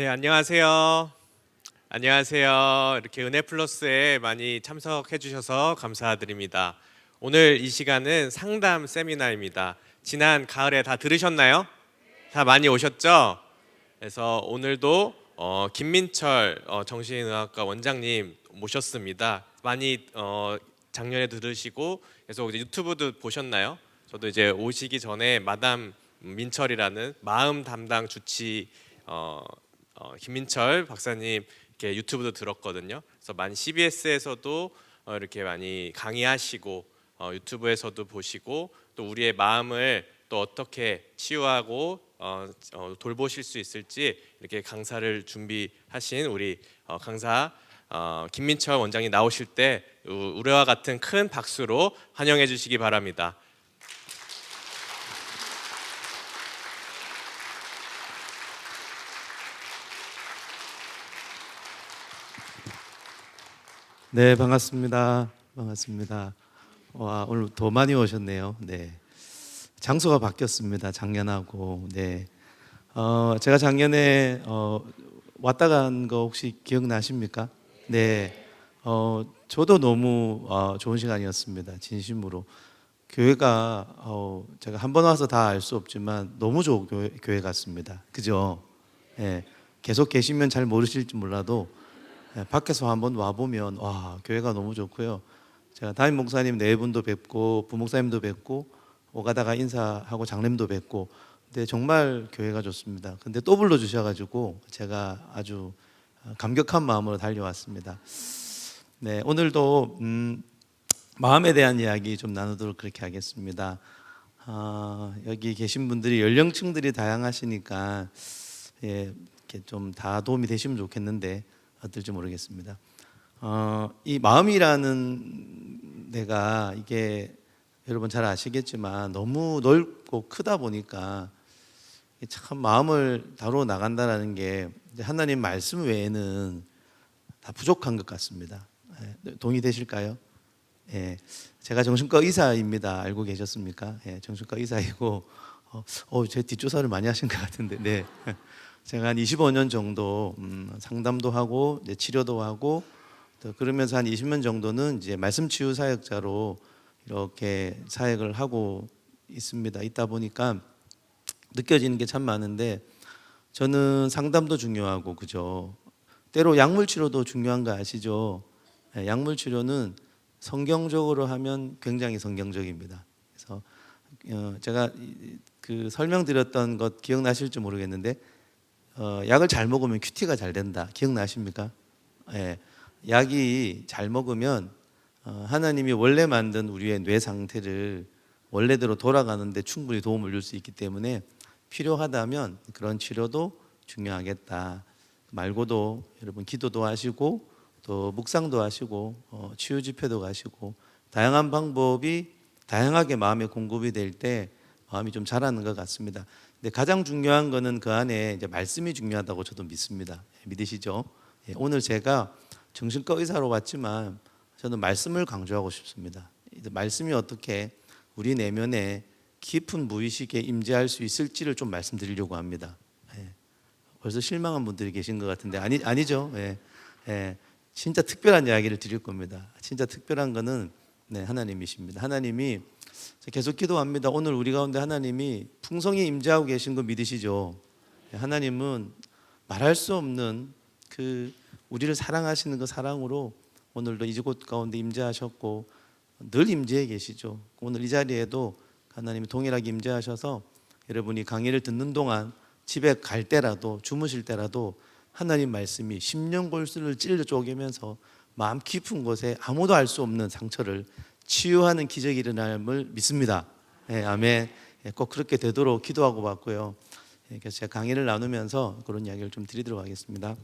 네, 안녕하세요. 안녕하세요. 이렇게 은혜 플러스에 많이 참석해 주셔서 감사드립니다. 오늘 이 시간은 상담 세미나입니다. 지난 가을에 다 들으셨나요? 다 많이 오셨죠? 그래서 오늘도 김민철 정신의학과 원장님 모셨습니다. 많이 작년에도 들으시고 계속 이제 유튜브도 보셨나요? 저도 이제 오시기 전에 마담 민철이라는 마음 담당 주치 김민철 박사님 이렇게 유튜브도 들었거든요. 그래서 많이 CBS에서도 이렇게 많이 강의하시고 유튜브에서도 보시고 또 우리의 마음을 또 어떻게 치유하고 돌보실 수 있을지 이렇게 강사를 준비하신 우리 강사 김민철 원장이 나오실 때 우리와 같은 큰 박수로 환영해 주시기 바랍니다. 네, 반갑습니다. 반갑습니다. 와, 오늘 더 많이 오셨네요. 네. 장소가 바뀌었습니다. 작년하고. 네. 제가 작년에 왔다 간 거 혹시 기억나십니까? 네. 저도 너무 좋은 시간이었습니다. 진심으로. 교회가 제가 한 번 와서 다 알 수 없지만 너무 좋은 교회 같습니다. 그죠? 예. 계속 계시면 잘 모르실지 몰라도 밖에서 한번 와보면 와, 교회가 너무 좋고요. 제가 담임 목사님 네 분도 뵙고 부목사님도 뵙고 오가다가 인사하고 장님도 뵙고, 근데 정말 교회가 좋습니다. 근데 또 불러주셔가지고 제가 아주 감격한 마음으로 달려왔습니다. 네, 오늘도 마음에 대한 이야기 좀 나누도록 그렇게 하겠습니다. 여기 계신 분들이 연령층들이 다양하시니까 이렇게 좀 다 도움이 되시면 좋겠는데 어떨지 모르겠습니다. 이 마음이라는 데가 이게 여러분 잘 아시겠지만 너무 넓고 크다 보니까 참 마음을 다루어 나간다라는 게 하나님 말씀 외에는 다 부족한 것 같습니다. 동의되실까요? 예, 제가 정신과 의사입니다. 알고 계셨습니까? 예, 정신과 의사이고 제 뒷조사를 많이 하신 것 같은데, 네. 제가 한 25년 정도 상담도 하고 이제 치료도 하고 또 그러면서 한 20년 정도는 이제 말씀 치유 사역자로 이렇게 사역을 하고 있습니다. 있다 보니까 느껴지는 게 참 많은데, 저는 상담도 중요하고 그죠. 때로 약물 치료도 중요한 거 아시죠? 약물 치료는 성경적으로 하면 굉장히 성경적입니다. 그래서 제가 그 설명드렸던 것 기억나실지 모르겠는데, 약을 잘 먹으면 큐티가 잘 된다. 기억나십니까? 예, 약이 잘 먹으면 하나님이 원래 만든 우리의 뇌 상태를 원래대로 돌아가는데 충분히 도움을 줄 수 있기 때문에 필요하다면 그런 치료도 중요하겠다. 말고도 여러분 기도도 하시고 또 묵상도 하시고 치유 집회도 가시고 다양한 방법이 다양하게 마음에 공급이 될 때 마음이 좀 자라는 것 같습니다. 근데 가장 중요한 거는 그 안에 이제 말씀이 중요하다고 저도 믿습니다. 믿으시죠? 오늘 제가 정신과 의사로 왔지만 저는 말씀을 강조하고 싶습니다. 말씀이 어떻게 우리 내면에 깊은 무의식에 임재할 수 있을지를 좀 말씀드리려고 합니다. 벌써 실망한 분들이 계신 것 같은데 아니죠? 진짜 특별한 이야기를 드릴 겁니다. 진짜 특별한 거는 하나님이십니다. 하나님이 계속 기도합니다. 오늘 우리 가운데 하나님이 풍성히 임재하고 계신 거 믿으시죠? 하나님은 말할 수 없는 그 우리를 사랑하시는 그 사랑으로 오늘도 이곳 가운데 임재하셨고 늘 임재해 계시죠. 오늘 이 자리에도 하나님이 동일하게 임재하셔서 여러분이 강의를 듣는 동안 집에 갈 때라도 주무실 때라도 하나님 말씀이 심령골수를 찔러 쪼개면서 마음 깊은 곳에 아무도 알 수 없는 상처를 치유하는 기적이 일어남을 믿습니다. 아멘. 꼭 그렇게 되도록 기도하고 봤고요. 그래서 제가 강의를 나누면서 그런 이야기를 좀 드리도록 하겠습니다.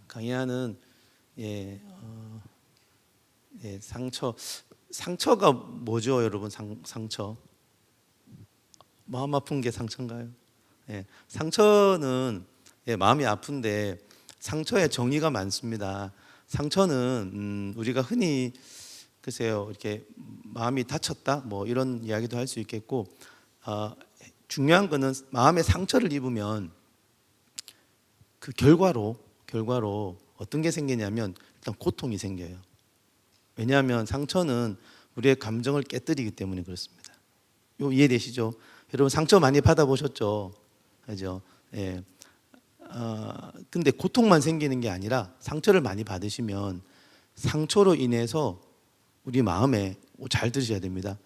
강의하는 상처가 뭐죠, 여러분? 상처. 마음 아픈 게 상처인가요? 상처는 마음이 아픈데 상처의 정의가 많습니다. 상처는 우리가 흔히 글쎄요, 이렇게 마음이 다쳤다 뭐 이런 이야기도 할 수 있겠고, 중요한 거는 마음의 상처를 입으면 그 결과로 어떤 게 생기냐면 일단 고통이 생겨요. 왜냐하면 상처는 우리의 감정을 깨뜨리기 때문에 그렇습니다. 요 이해되시죠? 여러분 상처 많이 받아보셨죠? 그죠? 예. 근데 고통만 생기는 게 아니라 상처를 많이 받으시면 상처로 인해서 우리 마음에 잘 들으셔야 됩니다.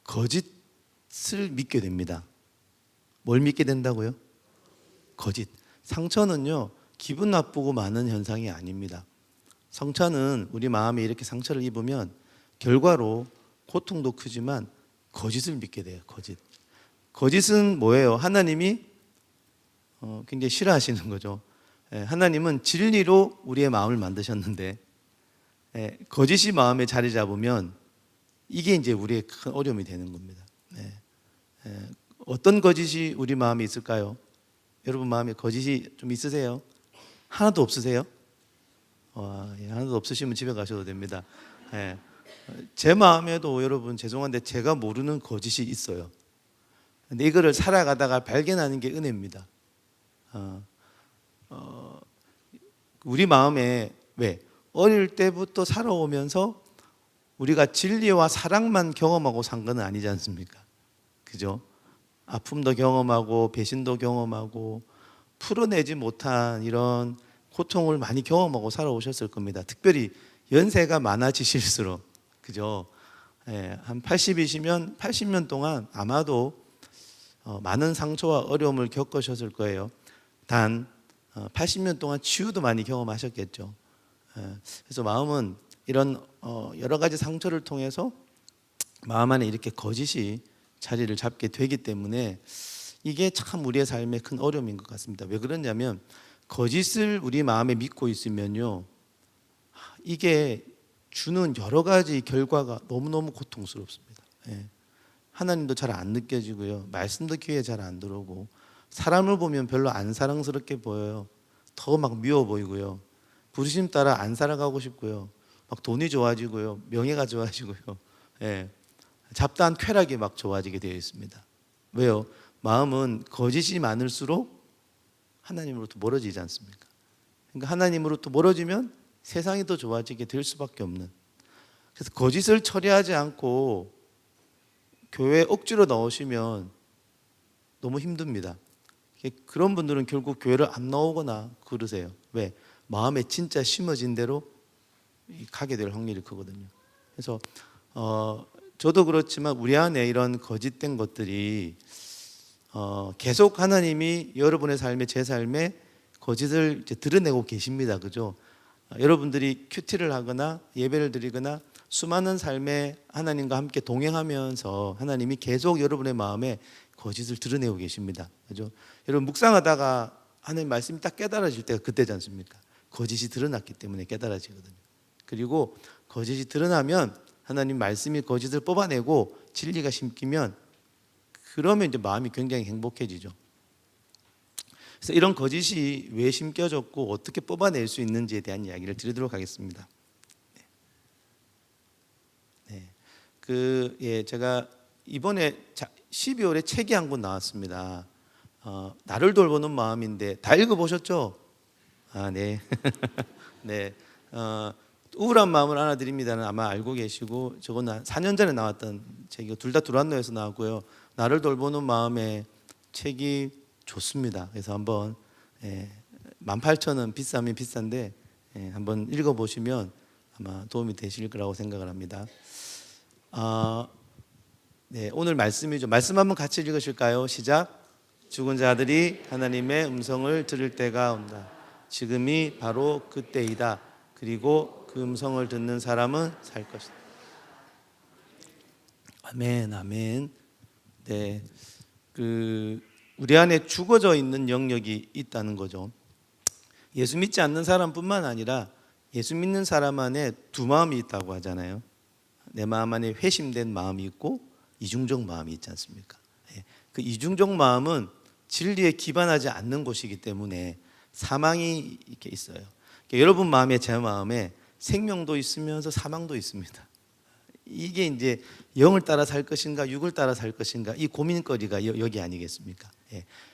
거짓을 믿게 됩니다. 뭘 믿게 된다고요? 거짓. 상처는요 기분 나쁘고 많은 현상이 아닙니다. 상처는 우리 마음에 이렇게 상처를 입으면 결과로 고통도 크지만 거짓을 믿게 돼요. 거짓은 뭐예요? 하나님이 굉장히 싫어하시는 거죠. 하나님은 진리로 우리의 마음을 만드셨는데 거짓이 마음에 자리 잡으면 이게 이제 우리의 큰 어려움이 되는 겁니다. 어떤 거짓이 우리 마음에 있을까요? 여러분 마음에 거짓이 좀 있으세요? 하나도 없으세요? 하나도 없으시면 집에 가셔도 됩니다. 제 마음에도 여러분 죄송한데 제가 모르는 거짓이 있어요. 근데 이거를 살아가다가 발견하는 게 은혜입니다. 우리 마음에 왜 어릴 때부터 살아오면서 우리가 진리와 사랑만 경험하고 산 건 아니지 않습니까? 그죠? 아픔도 경험하고 배신도 경험하고 풀어내지 못한 이런 고통을 많이 경험하고 살아오셨을 겁니다. 특별히 연세가 많아지실수록 그죠? 한 80이시면 80년 동안 아마도 많은 상처와 어려움을 겪으셨을 거예요. 단 80년 동안 치유도 많이 경험하셨겠죠. 그래서 마음은 이런 여러 가지 상처를 통해서 마음 안에 이렇게 거짓이 자리를 잡게 되기 때문에 이게 참 우리의 삶의 큰 어려움인 것 같습니다. 왜 그러냐면 거짓을 우리 마음에 믿고 있으면요 이게 주는 여러 가지 결과가 너무너무 고통스럽습니다. 하나님도 잘 안 느껴지고요, 말씀도 귀에 잘 안 들어오고, 사람을 보면 별로 안 사랑스럽게 보여요. 더 막 미워 보이고요, 부르심 따라 안 살아가고 싶고요, 막 돈이 좋아지고요, 명예가 좋아지고요, 잡다한 쾌락이 막 좋아지게 되어 있습니다. 왜요? 마음은 거짓이 많을수록 하나님으로부터 멀어지지 않습니까? 그러니까 하나님으로부터 멀어지면 세상이 더 좋아지게 될 수밖에 없는. 그래서 거짓을 처리하지 않고 교회에 억지로 나오시면 너무 힘듭니다. 그런 분들은 결국 교회를 안 나오거나 그러세요. 왜? 마음에 진짜 심어진 대로 가게 될 확률이 크거든요. 그래서 저도 그렇지만 우리 안에 이런 거짓된 것들이 계속 하나님이 여러분의 삶에, 제 삶에 거짓을 이제 드러내고 계십니다. 그죠? 여러분들이 큐티를 하거나 예배를 드리거나 수많은 삶에 하나님과 함께 동행하면서 하나님이 계속 여러분의 마음에 거짓을 드러내고 계십니다. 그죠? 여러분 묵상하다가 하나님 말씀이 딱 깨달아질 때가 그때지 않습니까? 거짓이 드러났기 때문에 깨달아지거든요. 그리고 거짓이 드러나면 하나님 말씀이 거짓을 뽑아내고 진리가 심기면 그러면 이제 마음이 굉장히 행복해지죠. 그래서 이런 거짓이 왜 심겨졌고 어떻게 뽑아낼 수 있는지에 대한 이야기를 드리도록 하겠습니다. 제가 이번에 12월에 책이 한 권 나왔습니다. 나를 돌보는 마음인데 다 읽어보셨죠? 네. 네. 우울한 마음을 안아드립니다는 아마 알고 계시고, 저건 한 4년 전에 나왔던 책이고 둘 다 두란노에서 나왔고요. 나를 돌보는 마음의 책이 좋습니다. 그래서 한번 18,000원 비싸면 비싼데 한번 읽어보시면 아마 도움이 되실 거라고 생각을 합니다. 오늘 말씀이죠. 말씀 한번 같이 읽으실까요? 시작. 죽은 자들이 하나님의 음성을 들을 때가 온다. 지금이 바로 그때이다. 그리고 그 음성을 듣는 사람은 살 것이다. 아멘, 아멘. 네, 우리 안에 죽어져 있는 영역이 있다는 거죠. 예수 믿지 않는 사람뿐만 아니라 예수 믿는 사람 안에 두 마음이 있다고 하잖아요. 내 마음 안에 회심된 마음이 있고 이중적 마음이 있지 않습니까? 그 이중적 마음은 진리에 기반하지 않는 곳이기 때문에 사망이 이렇게 있어요. 그러니까 여러분 마음에, 제 마음에 생명도 있으면서 사망도 있습니다. 이게 이제 영을 따라 살 것인가 육을 따라 살 것인가, 이 고민거리가 여기 아니겠습니까?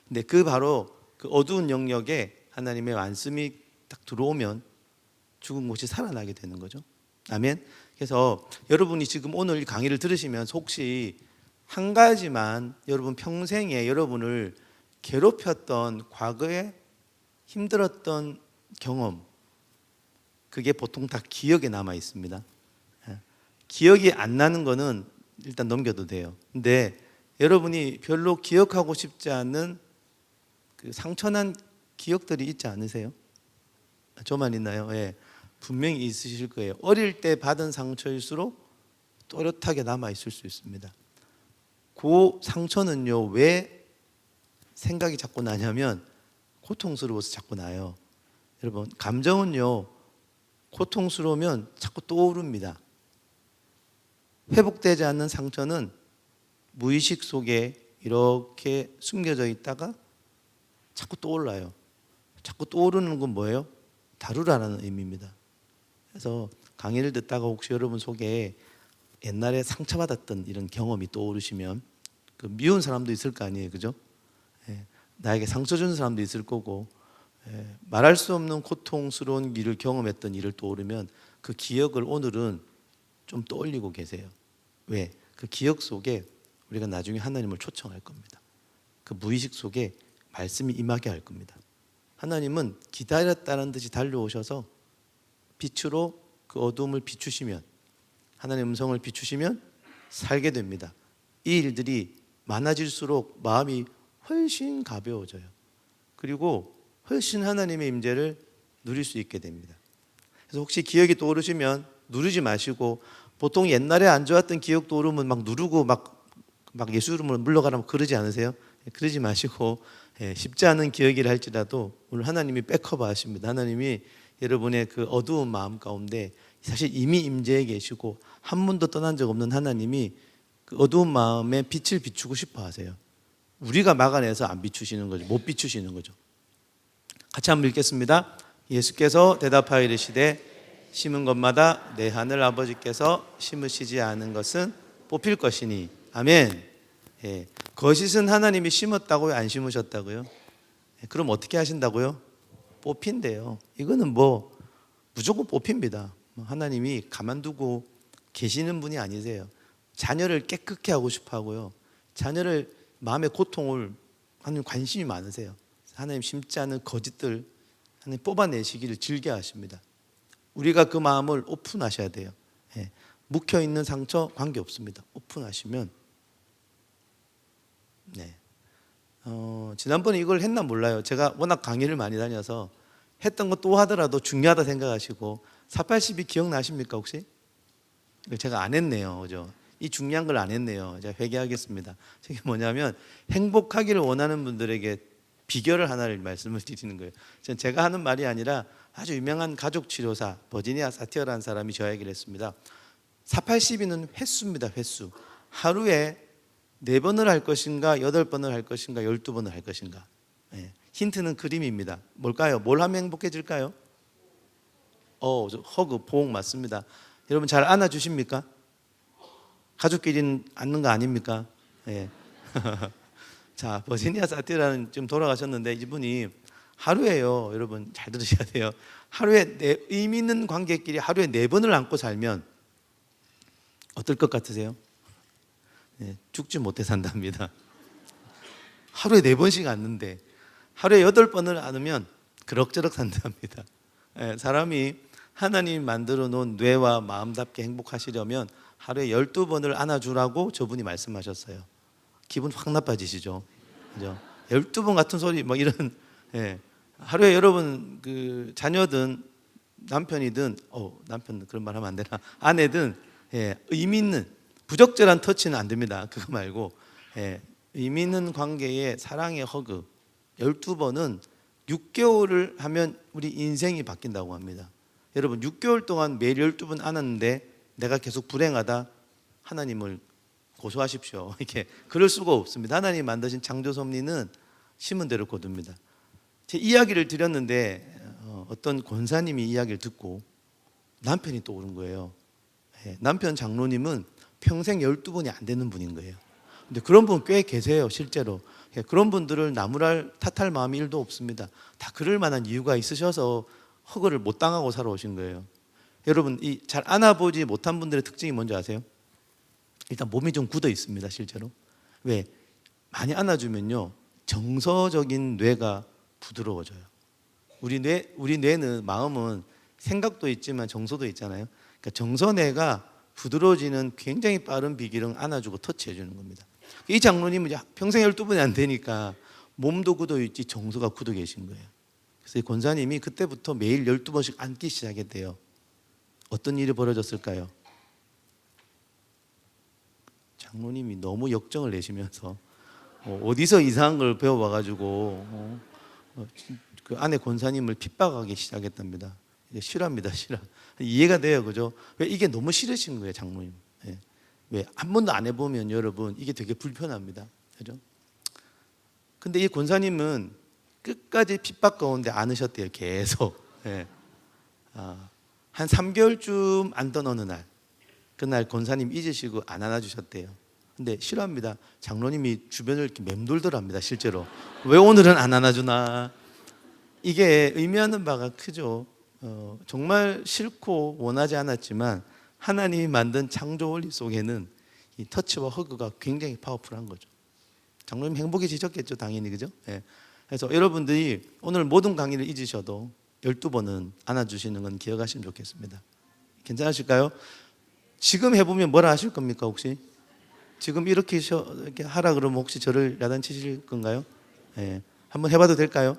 근데 바로 그 어두운 영역에 하나님의 말씀이 딱 들어오면 죽은 곳이 살아나게 되는 거죠. 아멘. 그래서 여러분이 지금 오늘 이 강의를 들으시면서 혹시 한 가지만 여러분 평생에 여러분을 괴롭혔던 과거에 힘들었던 경험, 그게 보통 다 기억에 남아 있습니다. 기억이 안 나는 거는 일단 넘겨도 돼요. 근데 여러분이 별로 기억하고 싶지 않은 그 상처난 기억들이 있지 않으세요? 저만 있나요? 예, 분명히 있으실 거예요. 어릴 때 받은 상처일수록 또렷하게 남아 있을 수 있습니다. 그 상처는요, 왜 생각이 자꾸 나냐면 고통스러워서 자꾸 나요. 여러분, 감정은요, 고통스러우면 자꾸 떠오릅니다. 회복되지 않는 상처는 무의식 속에 이렇게 숨겨져 있다가 자꾸 떠올라요. 자꾸 떠오르는 건 뭐예요? 다루라는 의미입니다. 그래서 강의를 듣다가 혹시 여러분 속에 옛날에 상처받았던 이런 경험이 떠오르시면, 그 미운 사람도 있을 거 아니에요, 그죠? 예, 나에게 상처 준 사람도 있을 거고, 말할 수 없는 고통스러운 일을 경험했던 일을 떠오르면 그 기억을 오늘은 좀 떠올리고 계세요. 왜? 그 기억 속에 우리가 나중에 하나님을 초청할 겁니다. 그 무의식 속에 말씀이 임하게 할 겁니다. 하나님은 기다렸다는 듯이 달려오셔서 빛으로 그 어두움을 비추시면, 하나님의 음성을 비추시면 살게 됩니다. 이 일들이 많아질수록 마음이 훨씬 가벼워져요. 그리고 훨씬 하나님의 임재를 누릴 수 있게 됩니다. 그래서 혹시 기억이 떠오르시면 누르지 마시고, 보통 옛날에 안 좋았던 기억 떠오르면 막 누르고 막 예수님을 물러가라고 그러지 않으세요? 그러지 마시고, 쉽지 않은 기억이라 할지라도 오늘 하나님이 백커버 하십니다. 하나님이 여러분의 그 어두운 마음 가운데 사실 이미 임재해 계시고 한 번도 떠난 적 없는 하나님이 그 어두운 마음에 빛을 비추고 싶어 하세요. 우리가 막아내서 안 비추시는 거죠. 못 비추시는 거죠. 같이 한번 읽겠습니다. 예수께서 대답하여 이르시되 심은 것마다 내 하늘 아버지께서 심으시지 않은 것은 뽑힐 것이니. 아멘. 예. 거짓은 하나님이 심었다고요? 안 심으셨다고요? 그럼 어떻게 하신다고요? 뽑힌대요. 이거는 뭐 무조건 뽑힙니다. 하나님이 가만두고 계시는 분이 아니세요. 자녀를 깨끗게 하고 싶어 하고요. 자녀를 마음의 고통을 하나님 관심이 많으세요. 하나님 심지 않은 거짓들 하나님 뽑아내시기를 즐겨 하십니다. 우리가 그 마음을 오픈하셔야 돼요. 예. 묵혀있는 상처 관계없습니다. 오픈하시면. 네. 지난번에 이걸 했나 몰라요. 제가 워낙 강의를 많이 다녀서 했던 거 또 하더라도 중요하다 생각하시고 482 기억나십니까 혹시? 제가 안 했네요. 그죠? 이 중요한 걸 안 했네요. 제가 회개하겠습니다. 이게 뭐냐면 행복하기를 원하는 분들에게 비결을 하나를 말씀을 드리는 거예요. 제가 하는 말이 아니라 아주 유명한 가족치료사 버지니아 사티어라는 사람이 저 얘기를 했습니다. 482는 횟수입니다. 횟수. 하루에 4번을 할 것인가 8번을 할 것인가 12번을 할 것인가. 힌트는 그림입니다. 뭘까요? 뭘 하면 행복해질까요? 허그, 보호 맞습니다. 여러분 잘 안아주십니까? 가족끼리는 안는 거 아닙니까? 예. 자, 버지니아 사티라는 지금 돌아가셨는데 이분이 하루에요. 여러분 잘 들으셔야 돼요. 하루에 의미 있는 관계끼리 하루에 4번을 안고 살면 어떨 것 같으세요? 죽지 못해 산답니다. 하루에 4번씩 안는데 하루에 8번을 안으면 그럭저럭 산답니다. 사람이 하나님이 만들어 놓은 뇌와 마음답게 행복하시려면 하루에 12번을 안아주라고 저분이 말씀하셨어요. 기분 확 나빠지시죠? 그죠? 12번 같은 소리 뭐 이런. 하루에 여러분 그 자녀든 남편이든 남편 그런 말 하면 안 되나, 아내든 의미 있는 부적절한 터치는 안 됩니다. 그거 말고 의미 있는 관계에 사랑의 허그 12번은 6개월을 하면 우리 인생이 바뀐다고 합니다. 여러분 6개월 동안 매일 12번 안았는데 내가 계속 불행하다, 하나님을 고소하십시오. 이렇게 그럴 수가 없습니다. 하나님이 만드신 창조 섭리는 심은 대로 거둡니다. 제 이야기를 드렸는데 어떤 권사님이 이야기를 듣고 남편이 떠오른 거예요. 남편 장로님은 평생 12번이 안 되는 분인 거예요. 근데 그런 분 꽤 계세요, 실제로. 예, 그런 분들을 나무랄 탓할 마음이 1도 없습니다. 다 그럴 만한 이유가 있으셔서 허그를 못 당하고 살아오신 거예요. 여러분, 이 잘 안아보지 못한 분들의 특징이 뭔지 아세요? 일단 몸이 좀 굳어 있습니다, 실제로. 왜? 많이 안아주면요, 정서적인 뇌가 부드러워져요. 우리 뇌는, 마음은 생각도 있지만 정서도 있잖아요. 그러니까 정서뇌가 부드러워지는 굉장히 빠른 비결은 안아주고 터치해 주는 겁니다. 이 장로님은 평생 12번이 안 되니까 몸도 굳어 있지 정서가 굳어 계신 거예요. 그래서 이 권사님이 그때부터 매일 12번씩 안기 시작했대요. 어떤 일이 벌어졌을까요? 장로님이 너무 역정을 내시면서 어디서 이상한 걸 배워와가지고 그 아내 권사님을 핍박하기 시작했답니다. 이제 싫어합니다, 싫어. 이해가 돼요, 그죠? 왜 이게 너무 싫으신 거예요, 장로님. 예. 왜 한 번도 안 해보면 여러분 이게 되게 불편합니다, 그죠? 근데 이 권사님은 끝까지 핍박 가운데 안으셨대요, 계속. 예. 한 3개월쯤 안던 어느 날, 그날 권사님 잊으시고 안 안아주셨대요. 근데 싫어합니다. 장로님이 주변을 이렇게 맴돌더랍니다, 실제로. 왜 오늘은 안 안아주나? 이게 의미하는 바가 크죠. 정말 싫고 원하지 않았지만 하나님이 만든 창조 원리 속에는 이 터치와 허그가 굉장히 파워풀한 거죠. 장로님 행복해지셨겠죠, 당연히, 그죠? 예. 그래서 여러분들이 오늘 모든 강의를 잊으셔도 12번은 안아주시는 건 기억하시면 좋겠습니다. 괜찮으실까요? 지금 해보면 뭐라 하실 겁니까, 혹시? 지금 이렇게 하라 그러면 혹시 저를 야단치실 건가요? 예. 한번 해봐도 될까요?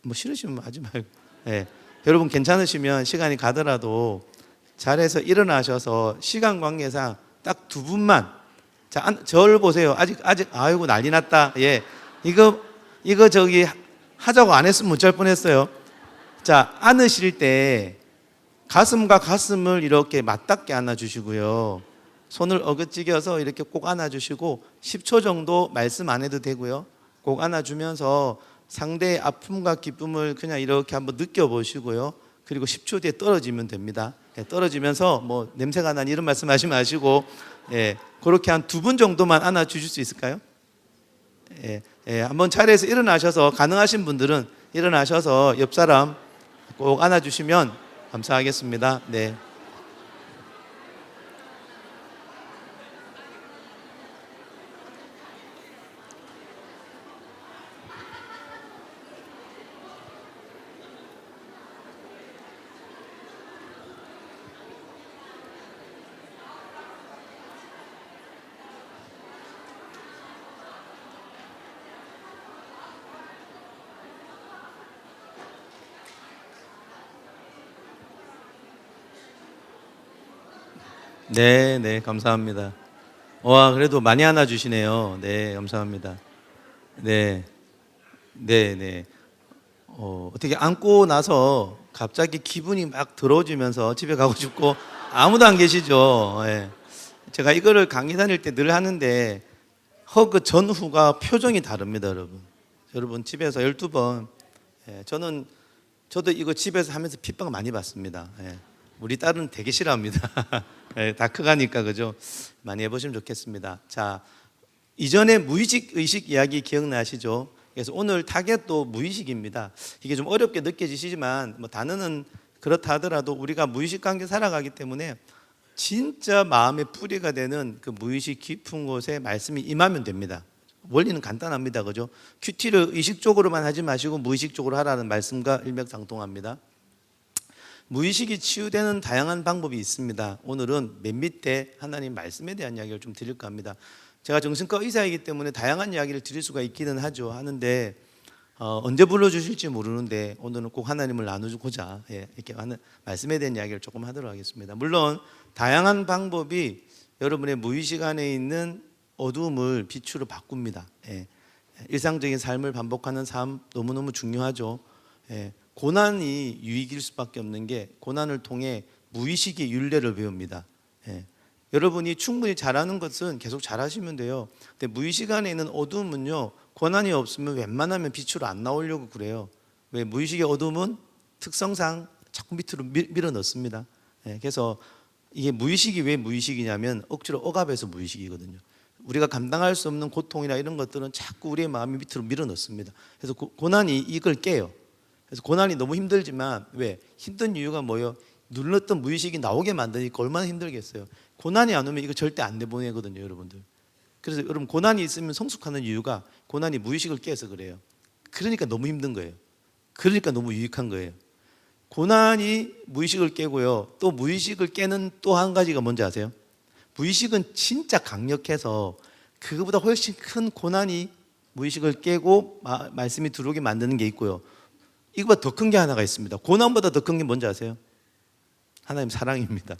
뭐 싫으시면 하지 말고. 예. 여러분 괜찮으시면 시간이 가더라도 잘해서 일어나셔서 시간 관계상 딱 2분만. 자, 저를 보세요. 아직 아이고 난리 났다. 예. 이거 저기 하자고 안 했으면 못 잘 뻔했어요. 자, 안으실 때 가슴과 가슴을 이렇게 맞닿게 안아주시고요. 손을 어긋지겨서 이렇게 꼭 안아주시고 10초 정도 말씀 안 해도 되고요. 꼭 안아주면서 상대의 아픔과 기쁨을 그냥 이렇게 한번 느껴보시고요. 그리고 10초 뒤에 떨어지면 됩니다. 예, 떨어지면서 뭐 냄새가 난 이런 말씀하지 마시고, 예, 그렇게 한 2분 정도만 안아주실 수 있을까요? 예, 한번 차례에서 일어나셔서, 가능하신 분들은 일어나셔서 옆 사람 꼭 안아주시면 감사하겠습니다. 네. 네, 네, 감사합니다. 와, 그래도 많이 안아주시네요. 네, 감사합니다. 네, 네, 네. 어떻게 안고 나서 갑자기 기분이 막 들어오면서 집에 가고 싶고 아무도 안 계시죠? 예. 제가 이거를 강의 다닐 때 늘 하는데 허그 전후가 표정이 다릅니다, 여러분. 여러분 집에서 12번, 예, 저도 이거 집에서 하면서 핍박 많이 받습니다. 예. 우리 딸은 되게 싫어합니다. 예, 다 크가니까, 그죠? 많이 해보시면 좋겠습니다. 자, 이전에 무의식 의식 이야기 기억나시죠? 그래서 오늘 타겟도 무의식입니다. 이게 좀 어렵게 느껴지시지만 뭐 단어는 그렇다 하더라도 우리가 무의식 관계 살아가기 때문에 진짜 마음의 뿌리가 되는 그 무의식 깊은 곳에 말씀이 임하면 됩니다. 원리는 간단합니다, 그죠? 큐티를 의식적으로만 하지 마시고 무의식적으로 하라는 말씀과 일맥상통합니다. 무의식이 치유되는 다양한 방법이 있습니다. 오늘은 맨 밑에 하나님 말씀에 대한 이야기를 좀 드릴까 합니다. 제가 정신과 의사이기 때문에 다양한 이야기를 드릴 수가 있기는 하죠. 하는데 언제 불러주실지 모르는데 오늘은 꼭 하나님을 나누고자, 예, 이렇게 하는 말씀에 대한 이야기를 조금 하도록 하겠습니다. 물론 다양한 방법이 여러분의 무의식 안에 있는 어두움을 빛으로 바꿉니다. 예, 일상적인 삶을 반복하는 삶 너무너무 중요하죠. 예, 고난이 유익일 수밖에 없는 게 고난을 통해 무의식의 윤례를 배웁니다. 예. 여러분이 충분히 잘하는 것은 계속 잘하시면 돼요. 근데 무의식 안에 있는 어두움은요, 고난이 없으면 웬만하면 빛으로 안 나오려고 그래요. 왜? 무의식의 어두움은 특성상 자꾸 밑으로 밀어 넣습니다. 예. 그래서 이게 무의식이 왜 무의식이냐면 억지로 억압해서 무의식이거든요. 우리가 감당할 수 없는 고통이나 이런 것들은 자꾸 우리의 마음이 밑으로 밀어넣습니다. 그래서 고난이 이걸 깨요. 그래서 고난이 너무 힘들지만 왜? 힘든 이유가 뭐예요? 눌렀던 무의식이 나오게 만드니까 얼마나 힘들겠어요. 고난이 안 오면 이거 절대 안 내보내거든요, 여러분들. 그래서 여러분 고난이 있으면 성숙하는 이유가 고난이 무의식을 깨서 그래요. 그러니까 너무 힘든 거예요. 그러니까 너무 유익한 거예요. 고난이 무의식을 깨고요. 또 무의식을 깨는 또 한 가지가 뭔지 아세요? 무의식은 진짜 강력해서 그거보다 훨씬 큰 고난이 무의식을 깨고 말씀이 들어오게 만드는 게 있고요. 이거보다 더 큰 게 하나가 있습니다. 고난보다 더 큰 게 뭔지 아세요? 하나님 사랑입니다.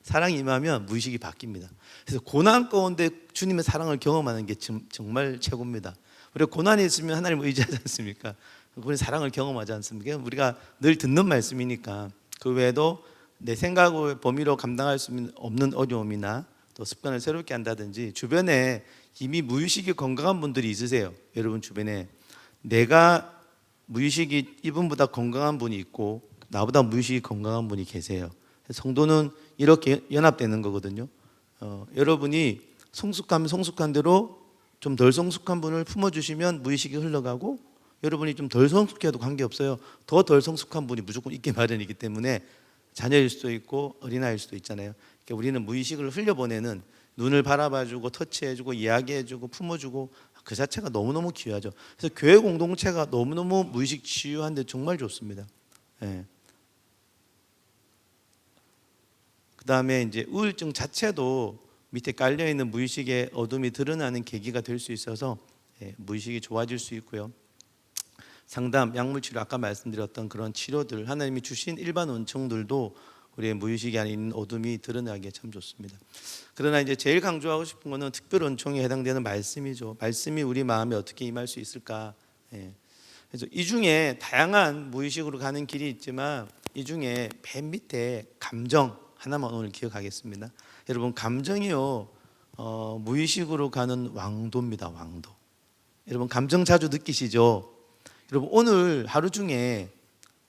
사랑이 임하면 무의식이 바뀝니다. 그래서 고난 가운데 주님의 사랑을 경험하는 게 정말 최고입니다. 우리가 고난이 있으면 하나님을 의지하지 않습니까? 우리 사랑을 경험하지 않습니까? 우리가 늘 듣는 말씀이니까. 그 외에도 내 생각을 범위로 감당할 수 없는 어려움이나 또 습관을 새롭게 한다든지 주변에 이미 무의식이 건강한 분들이 있으세요. 여러분 주변에 내가 무의식이 이분보다 건강한 분이 있고 나보다 무의식이 건강한 분이 계세요. 성도는 이렇게 연합되는 거거든요. 여러분이 성숙하면 성숙한 대로 좀 덜 성숙한 분을 품어주시면 무의식이 흘러가고, 여러분이 좀 덜 성숙해도 관계없어요. 더 덜 성숙한 분이 무조건 있기 마련이기 때문에 자녀일 수도 있고 어린아이일 수도 있잖아요. 그러니까 우리는 무의식을 흘려보내는, 눈을 바라봐주고 터치해주고 이야기해주고 품어주고 그 자체가 너무너무 귀하죠. 그래서 교회 공동체가 너무너무 무의식 치유한데 정말 좋습니다. 예. 그 다음에 이제 우울증 자체도 밑에 깔려있는 무의식의 어둠이 드러나는 계기가 될 수 있어서 무의식이 좋아질 수 있고요. 상담, 약물치료, 아까 말씀드렸던 그런 치료들, 하나님이 주신 일반 은총들도 우리의 무의식이 안에 있는 어둠이 드러나기에 참 좋습니다. 그러나 이제 제일 강조하고 싶은 거는 특별 은총에 해당되는 말씀이죠. 말씀이 우리 마음에 어떻게 임할 수 있을까? 그래서 이 중에 다양한 무의식으로 가는 길이 있지만 이 중에 맨 밑에 감정 하나만 오늘 기억하겠습니다. 여러분 감정이요 무의식으로 가는 왕도입니다. 왕도. 여러분 감정 자주 느끼시죠? 여러분 오늘 하루 중에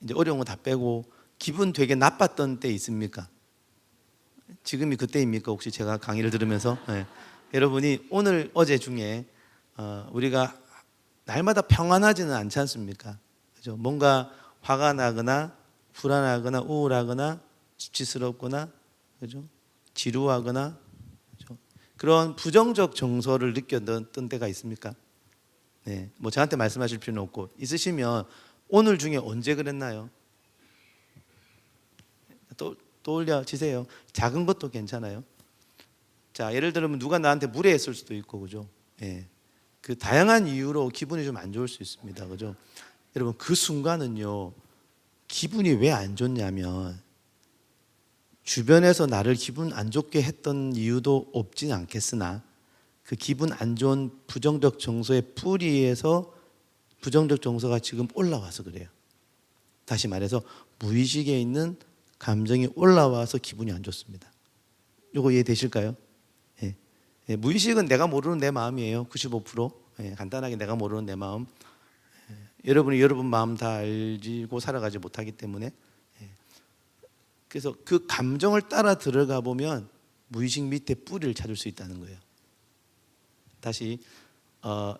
이제 어려운 거 다 빼고 기분 되게 나빴던 때 있습니까? 지금이 그때입니까? 혹시 제가 강의를 들으면서 여러분이 오늘 어제 중에 우리가 날마다 평안하지는 않지 않습니까? 그죠? 뭔가 화가 나거나 불안하거나 우울하거나 수치스럽거나 그죠? 지루하거나 그죠? 그런 부정적 정서를 느꼈던 때가 있습니까? 네, 뭐 저한테 말씀하실 필요는 없고 있으시면 오늘 중에 언제 그랬나요? 떠올려지세요. 작은 것도 괜찮아요. 자, 예를 들면 누가 나한테 무례했을 수도 있고 그죠? 예. 그 다양한 이유로 기분이 좀 안 좋을 수 있습니다. 그죠? 여러분 그 순간은요. 기분이 왜 안 좋냐면 주변에서 나를 기분 안 좋게 했던 이유도 없진 않겠으나 그 기분 안 좋은 부정적 정서의 뿌리에서 부정적 정서가 지금 올라와서 그래요. 다시 말해서 무의식에 있는 감정이 올라와서 기분이 안 좋습니다. 이거 이해되실까요? 예. 예. 무의식은 내가 모르는 내 마음이에요. 95%. 예. 간단하게 내가 모르는 내 마음. 예. 여러분이 여러분 마음 다 알고 살아가지 못하기 때문에 그래서 그 감정을 따라 들어가 보면 무의식 밑에 뿌리를 찾을 수 있다는 거예요. 다시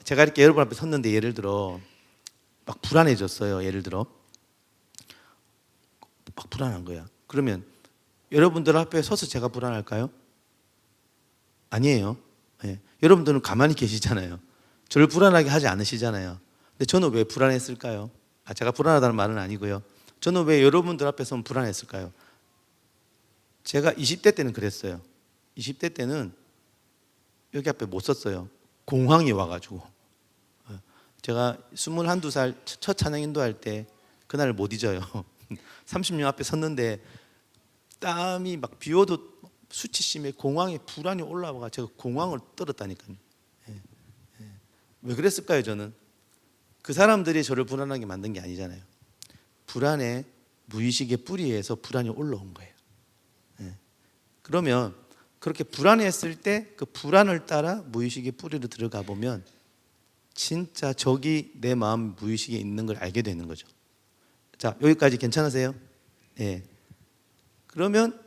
제가 이렇게 여러분 앞에 섰는데 예를 들어 막 불안해졌어요. 예를 들어 막 불안한 거야. 그러면 여러분들 앞에 서서 제가 불안할까요? 아니에요. 네. 여러분들은 가만히 계시잖아요. 저를 불안하게 하지 않으시잖아요. 근데 저는 왜 불안했을까요? 제가 불안하다는 말은 아니고요. 저는 왜 여러분들 앞에서 불안했을까요? 제가 20대 때는 그랬어요. 20대 때는 여기 앞에 못 섰어요. 공황이 와가지고. 제가 21, 22살 첫 찬양 인도할 때 그날을 못 잊어요. 30명 앞에 섰는데 땀이 막 비 오도 수치심에 공황에 불안이 올라와가 제가 공황을 떨었다니까요. 왜 그랬을까요? 저는 그 사람들이 저를 불안하게 만든 게 아니잖아요. 불안의 무의식의 뿌리에서 불안이 올라온 거예요. 그러면 그렇게 불안했을 때 그 불안을 따라 무의식의 뿌리로 들어가 보면 진짜 저기 내 마음 무의식에 있는 걸 알게 되는 거죠. 자, 여기까지 괜찮으세요? 네. 그러면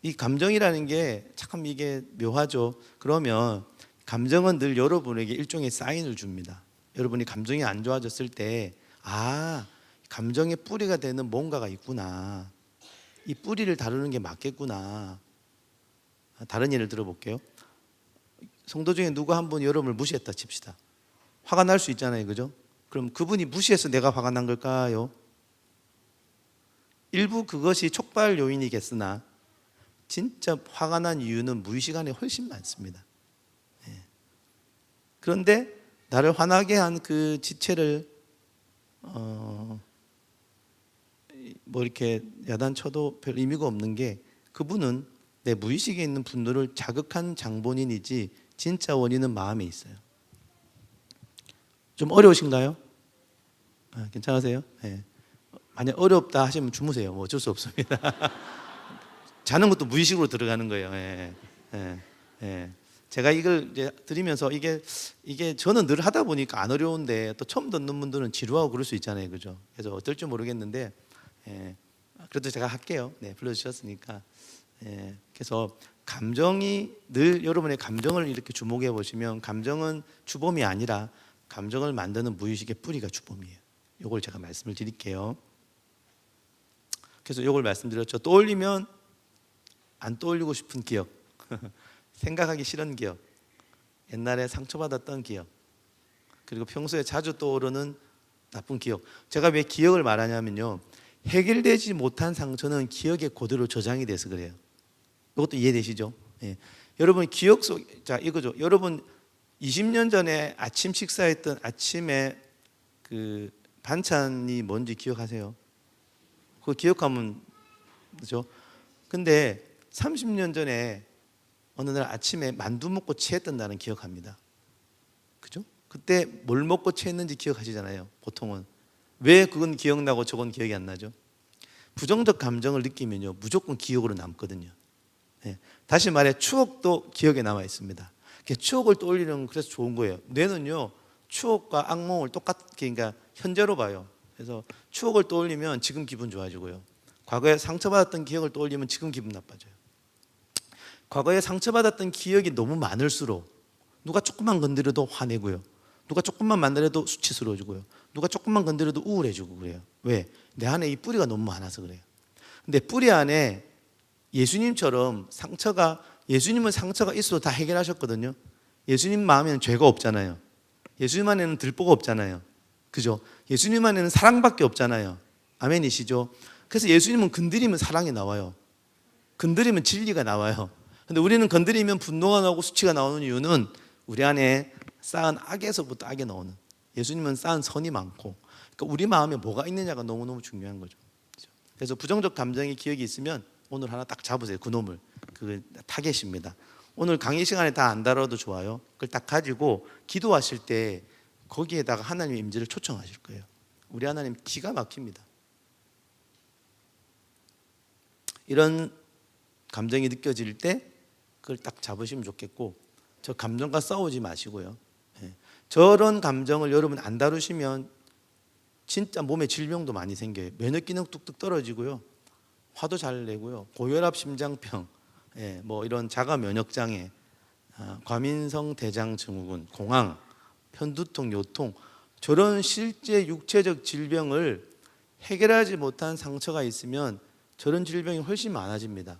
이 감정이라는 게 참 이게 묘하죠. 그러면 감정은 늘 여러분에게 일종의 사인을 줍니다. 여러분이 감정이 안 좋아졌을 때, 아, 감정의 뿌리가 되는 뭔가가 있구나. 이 뿌리를 다루는 게 맞겠구나. 다른 예를 들어볼게요. 성도 중에 누구 한 분 여러분을 무시했다 칩시다. 화가 날 수 있잖아요, 그죠? 그럼 그분이 무시해서 내가 화가 난 걸까요? 일부 그것이 촉발 요인이겠으나 진짜 화가 난 이유는 무의식 안에 훨씬 많습니다. 그런데 나를 화나게 한 그 지체를 뭐 이렇게 야단쳐도 별 의미가 없는 게, 그분은 내 무의식에 있는 분노를 자극한 장본인이지 진짜 원인은 마음에 있어요. 좀 어려우신가요? 괜찮으세요? 네. 만약 어렵다 하시면 주무세요. 뭐 어쩔 수 없습니다. 자는 것도 무의식으로 들어가는 거예요. 예, 예, 예. 제가 이걸 이제 드리면서 이게 저는 늘 하다 보니까 안 어려운데 또 처음 듣는 분들은 지루하고 그럴 수 있잖아요, 그죠? 그래서 어떨지 모르겠는데, 예. 그래도 제가 할게요. 네, 불러주셨으니까. 예. 그래서 감정이 늘 여러분의 감정을 이렇게 주목해 보시면, 감정은 주범이 아니라 감정을 만드는 무의식의 뿌리가 주범이에요. 이걸 제가 말씀을 드릴게요. 그래서 이걸 말씀드렸죠. 떠올리면 안 떠올리고 싶은 기억, 생각하기 싫은 기억, 옛날에 상처받았던 기억, 그리고 평소에 자주 떠오르는 나쁜 기억. 제가 왜 기억을 말하냐면요, 해결되지 못한 상처는 기억에 그대로 저장이 돼서 그래요. 이것도 이해되시죠? 예. 여러분 기억 속, 자 이거죠. 여러분 20년 전에 아침 식사했던 아침에 그 반찬이 뭔지 기억하세요? 그거 기억하면 그죠? 근데 30년 전에 어느 날 아침에 만두 먹고 체했던 날은 기억합니다. 그죠? 그때 뭘 먹고 체했는지 기억하시잖아요. 보통은. 왜 그건 기억나고 저건 기억이 안 나죠? 부정적 감정을 느끼면요, 무조건 기억으로 남거든요. 네. 다시 말해 추억도 기억에 남아 있습니다. 추억을 떠올리는 건 그래서 좋은 거예요. 뇌는요, 추억과 악몽을 똑같게, 그러니까 현재로 봐요. 그래서 추억을 떠올리면 지금 기분 좋아지고요, 과거에 상처받았던 기억을 떠올리면 지금 기분 나빠져요. 과거에 상처받았던 기억이 너무 많을수록 누가 조금만 건드려도 화내고요, 누가 조금만 만나려도 수치스러워지고요, 누가 조금만 건드려도 우울해지고 그래요. 왜? 내 안에 이 뿌리가 너무 많아서 그래요. 근데 뿌리 안에 예수님처럼 예수님은 상처가 있어도 다 해결하셨거든요. 예수님 마음에는 죄가 없잖아요. 예수님 안에는 들보가 없잖아요. 그죠? 예수님 안에는 사랑밖에 없잖아요. 아멘이시죠? 그래서 예수님은 건드리면 사랑이 나와요. 건드리면 진리가 나와요. 근데 우리는 건드리면 분노가 나오고 수치가 나오는 이유는 우리 안에 쌓은 악에서부터 악이 나오는, 예수님은 쌓은 선이 많고, 그러니까 우리 마음에 뭐가 있느냐가 너무너무 중요한 거죠. 그래서 부정적 감정의 기억이 있으면 오늘 하나 딱 잡으세요. 그놈을. 그 타겟입니다. 오늘 강의 시간에 다 안 다뤄도 좋아요. 그걸 딱 가지고 기도하실 때 거기에다가 하나님의 임재를 초청하실 거예요. 우리 하나님 기가 막힙니다. 이런 감정이 느껴질 때 그걸 딱 잡으시면 좋겠고, 저 감정과 싸우지 마시고요. 저런 감정을 여러분 안 다루시면 진짜 몸에 질병도 많이 생겨요. 면역 기능 뚝뚝 떨어지고요, 화도 잘 내고요, 고혈압, 심장병, 뭐 이런 자가 면역 장애, 과민성 대장 증후군, 공황, 편두통, 요통, 저런 실제 육체적 질병을 해결하지 못한 상처가 있으면 저런 질병이 훨씬 많아집니다.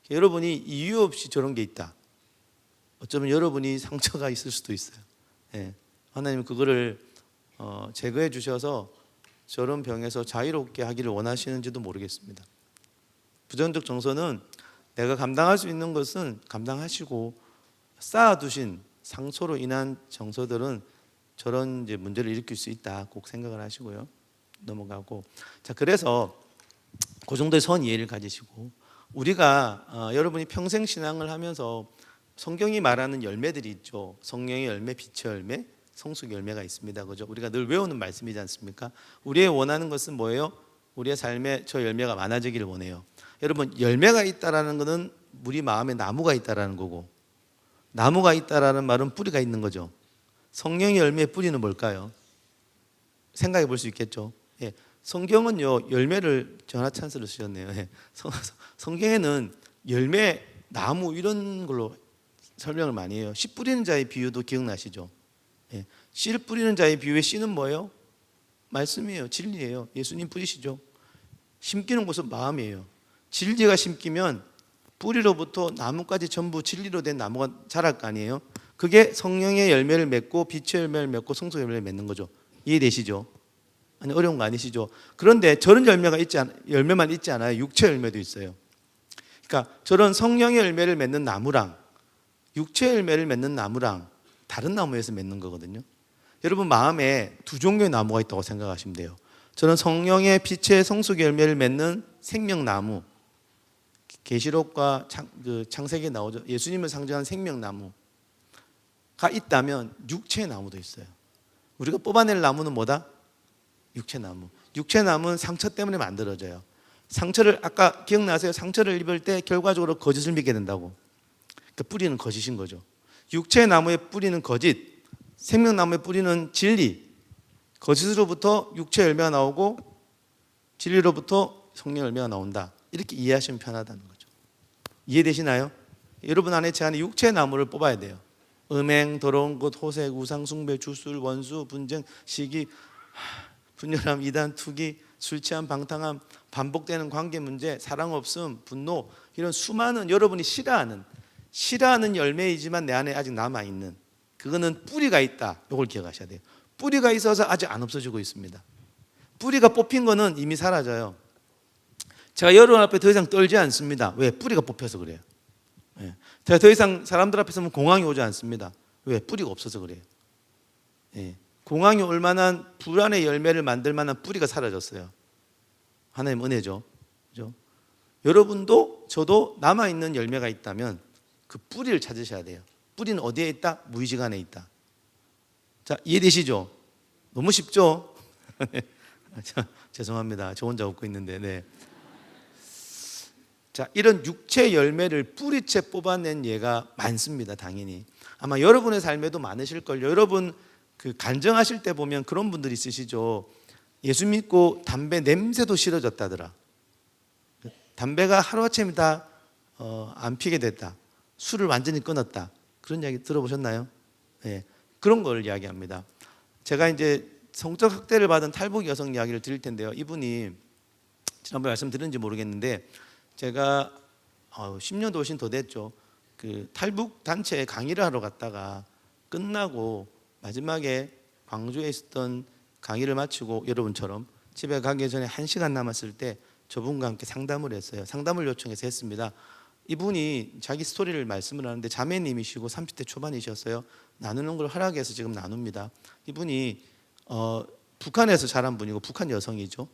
여러분이 이유 없이 저런 게 있다, 어쩌면 여러분이 상처가 있을 수도 있어요. 하나님 그거를 제거해 주셔서 저런 병에서 자유롭게 하기를 원하시는지도 모르겠습니다. 부정적 정서는 내가 감당할 수 있는 것은 감당하시고, 쌓아두신 상처로 인한 정서들은 저런 이제 문제를 일으킬 수 있다, 꼭 생각을 하시고요, 넘어가고. 자, 그래서 그 정도의 선 이해를 가지시고, 우리가 여러분이 평생 신앙을 하면서 성경이 말하는 열매들이 있죠. 성령의 열매, 빛의 열매, 성숙의 열매가 있습니다. 그죠? 우리가 늘 외우는 말씀이지 않습니까? 우리의 원하는 것은 뭐예요? 우리의 삶에 저 열매가 많아지기를 원해요. 여러분, 열매가 있다라는 것은 우리 마음에 나무가 있다라는 거고, 나무가 있다라는 말은 뿌리가 있는 거죠. 성령의 열매의 뿌리는 뭘까요? 생각해 볼 수 있겠죠. 성경은요 열매를 전화 찬스를 쓰셨네요. 예. 성경에는 열매, 나무 이런 걸로 설명을 많이 해요. 씨 뿌리는 자의 비유도 기억나시죠? 예. 씨를 뿌리는 자의 비유의 씨는 뭐예요? 말씀이에요. 진리예요. 예수님 뿌리시죠. 심기는 곳은 마음이에요. 진리가 심기면 뿌리로부터 나무까지 전부 진리로 된 나무가 자랄 거 아니에요? 그게 성령의 열매를 맺고 빛의 열매를 맺고 성소의 열매를 맺는 거죠. 이해되시죠? 아니 어려운 거 아니시죠? 그런데 저런 열매만 있지 않아요. 육체 열매도 있어요. 그러니까 저런 성령의 열매를 맺는 나무랑 육체 열매를 맺는 나무랑 다른 나무에서 맺는 거거든요. 여러분 마음에 두 종류의 나무가 있다고 생각하시면 돼요. 저는 성령의 빛의 성숙의 열매를 맺는 생명나무, 계시록과 창세기에 나오죠. 예수님을 상징하는 생명나무가 있다면 육체의 나무도 있어요. 우리가 뽑아낼 나무는 뭐다? 육체나무. 육체나무는 상처 때문에 만들어져요. 상처를 아까 기억나세요? 상처를 입을 때 결과적으로 거짓을 믿게 된다고. 그 뿌리는 거짓인 거죠. 육체의 나무의 뿌리는 거짓, 생명나무의 뿌리는 진리. 거짓으로부터 육체 열매가 나오고 진리로부터 성령 열매가 나온다. 이렇게 이해하시면 편하다는 거죠. 이해되시나요? 여러분 안에 제 안에 육체의 나무를 뽑아야 돼요. 음행, 더러운 것, 호색, 우상, 숭배, 주술, 원수, 분쟁, 시기, 분열함, 이단, 투기, 술 취함, 방탕함, 반복되는 관계 문제, 사랑 없음, 분노, 이런 수많은 여러분이 싫어하는 열매이지만 내 안에 아직 남아있는, 그거는 뿌리가 있다. 이걸 기억하셔야 돼요. 뿌리가 있어서 아직 안 없어지고 있습니다. 뿌리가 뽑힌 거는 이미 사라져요. 제가 여러분 앞에 더 이상 떨지 않습니다. 왜? 뿌리가 뽑혀서 그래요. 제가 더 이상 사람들 앞에서는 공황이 오지 않습니다. 왜? 뿌리가 없어서 그래요. 공황이 올 만한 불안의 열매를 만들 만한 뿌리가 사라졌어요. 하나님 은혜죠. 그죠? 여러분도 저도 남아있는 열매가 있다면 그 뿌리를 찾으셔야 돼요. 뿌리는 어디에 있다? 무의식 안에 있다. 자, 이해되시죠? 너무 쉽죠? 죄송합니다. 저 혼자 웃고 있는데. 네. 자, 이런 육체 열매를 뿌리채 뽑아낸 예가 많습니다. 당연히. 아마 여러분의 삶에도 많으실걸요. 여러분 간증하실 때 보면 그런 분들이 있으시죠. 예수 믿고 담배 냄새도 싫어졌다더라. 담배가 하루아침에 다 안 피게 됐다. 술을 완전히 끊었다. 그런 이야기 들어보셨나요? 네, 그런 걸 이야기합니다. 제가 이제 성적 학대를 받은 탈북 여성 이야기를 드릴 텐데요. 이분이 지난번에 말씀드렸는지 모르겠는데 제가 10년도 훨씬 더 됐죠. 그 탈북 단체에 강의를 하러 갔다가 끝나고 마지막에 광주에 있었던 강의를 마치고 여러분처럼 집에 가기 전에 1시간 남았을 때 저분과 함께 상담을 했어요. 상담을 요청해서 했습니다. 이분이 자기 스토리를 말씀을 하는데 자매님이시고 30대 초반이셨어요. 나누는 걸 허락해서 지금 나눕니다. 이분이 북한에서 자란 분이고 북한 여성이죠.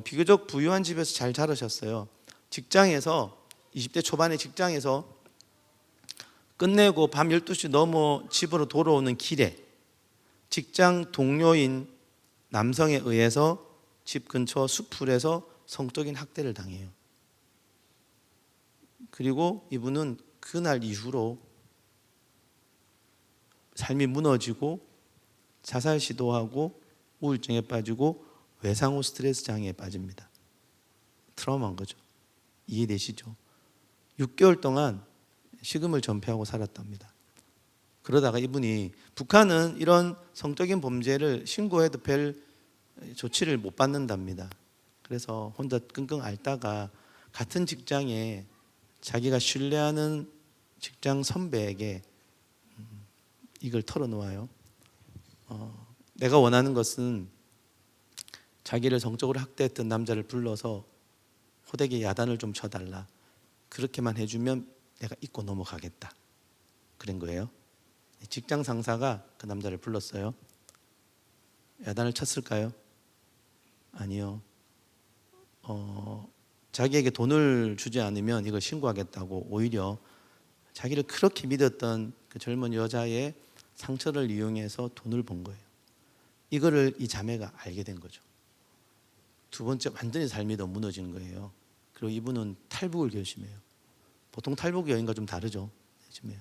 비교적 부유한 집에서 잘 자라셨어요. 직장에서 20대 초반의 직장에서 끝내고 밤 12시 넘어 집으로 돌아오는 길에 직장 동료인 남성에 의해서 집 근처 수풀에서 성적인 학대를 당해요. 그리고 이분은 그날 이후로 삶이 무너지고 자살 시도하고 우울증에 빠지고 외상후 스트레스 장애에 빠집니다. 트라우마인 거죠. 이해되시죠? 6개월 동안 식음을 전폐하고 살았답니다. 그러다가 이분이 북한은 이런 성적인 범죄를 신고해도 별 조치를 못 받는답니다. 그래서 혼자 끙끙 앓다가 같은 직장에 자기가 신뢰하는 직장 선배에게 이걸 털어놓아요. 내가 원하는 것은 자기를 성적으로 학대했던 남자를 불러서 호되게 야단을 좀 쳐달라. 그렇게만 해주면 내가 잊고 넘어가겠다. 그런 거예요. 직장 상사가 그 남자를 불렀어요. 야단을 쳤을까요? 아니요. 자기에게 돈을 주지 않으면 이걸 신고하겠다고 오히려 자기를 그렇게 믿었던 그 젊은 여자의 상처를 이용해서 돈을 번 거예요. 이거를 이 자매가 알게 된 거죠. 두 번째, 완전히 삶이 더 무너진 거예요. 그리고 이분은 탈북을 결심해요. 보통 탈북 여인과 좀 다르죠. 요즘에요.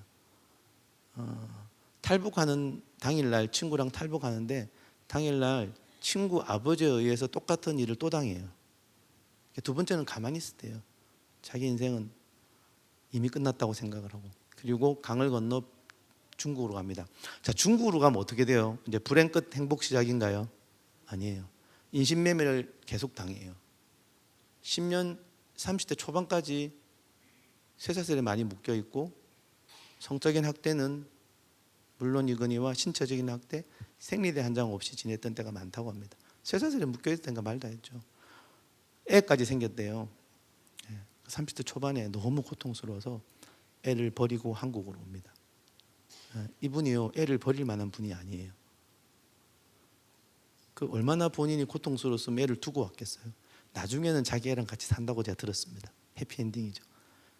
탈북하는 당일날 친구랑 탈북하는데 당일날 친구 아버지에 의해서 똑같은 일을 또 당해요. 두 번째는 가만히 있을 때요. 자기 인생은 이미 끝났다고 생각을 하고, 그리고 강을 건너 중국으로 갑니다. 자, 중국으로 가면 어떻게 돼요? 이제 불행 끝 행복 시작인가요? 아니에요. 인신매매를 계속 당해요. 10년, 30대 초반까지 쇠사슬에 많이 묶여 있고, 성적인 학대는 물론이거니와 신체적인 학대, 생리대 한 장 없이 지냈던 때가 많다고 합니다. 쇠사슬에 묶여 있다니까 말 다 했죠. 애까지 생겼대요. 30대 초반에 너무 고통스러워서 애를 버리고 한국으로 옵니다. 이분이요, 애를 버릴 만한 분이 아니에요. 그 얼마나 본인이 고통스러웠으면 애를 두고 왔겠어요. 나중에는 자기 애랑 같이 산다고 제가 들었습니다. 해피엔딩이죠.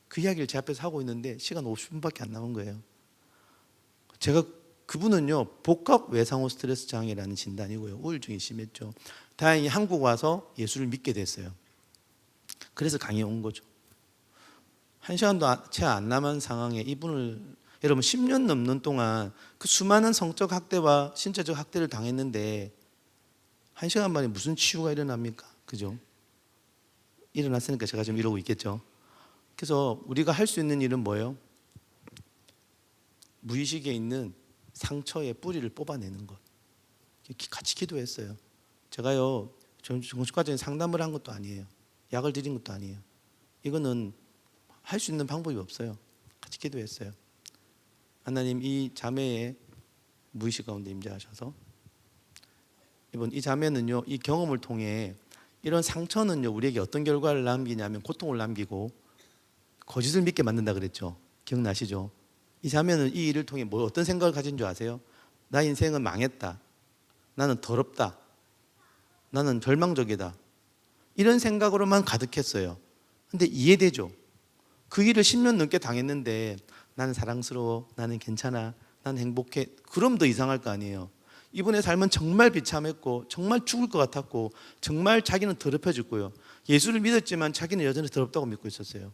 그 이야기를 제 앞에서 하고 있는데 시간 50분밖에 안 남은 거예요. 제가 그분은요, 복합 외상후 스트레스 장애라는 진단이고요, 우울증이 심했죠. 다행히 한국 와서 예수를 믿게 됐어요. 그래서 강의 온 거죠. 1시간도 채 안 남은 상황에 이분을, 여러분 10년 넘는 동안 그 수많은 성적 학대와 신체적 학대를 당했는데 1시간 만에 무슨 치유가 일어납니까? 그죠? 일어났으니까 제가 지금 이러고 있겠죠. 그래서 우리가 할 수 있는 일은 뭐예요? 무의식에 있는 상처의 뿌리를 뽑아내는 것. 같이 기도했어요. 제가요, 정신과적인 상담을 한 것도 아니에요. 약을 드린 것도 아니에요. 이거는 할 수 있는 방법이 없어요. 같이 기도했어요. 하나님, 이 자매의 무의식 가운데 임재하셔서, 이번 이 자매는요, 이 경험을 통해 이런 상처는요, 우리에게 어떤 결과를 남기냐면 고통을 남기고 거짓을 믿게 만든다 그랬죠. 기억나시죠? 이 자매는 이 일을 통해 뭐 어떤 생각을 가진 줄 아세요? 나 인생은 망했다. 나는 더럽다. 나는 절망적이다. 이런 생각으로만 가득했어요. 근데 이해되죠? 그 일을 10년 넘게 당했는데 나는 사랑스러워, 나는 괜찮아, 나는 행복해. 그럼 더 이상할 거 아니에요. 이분의 삶은 정말 비참했고 정말 죽을 것 같았고 정말 자기는 더럽혀졌고요. 예수를 믿었지만 자기는 여전히 더럽다고 믿고 있었어요.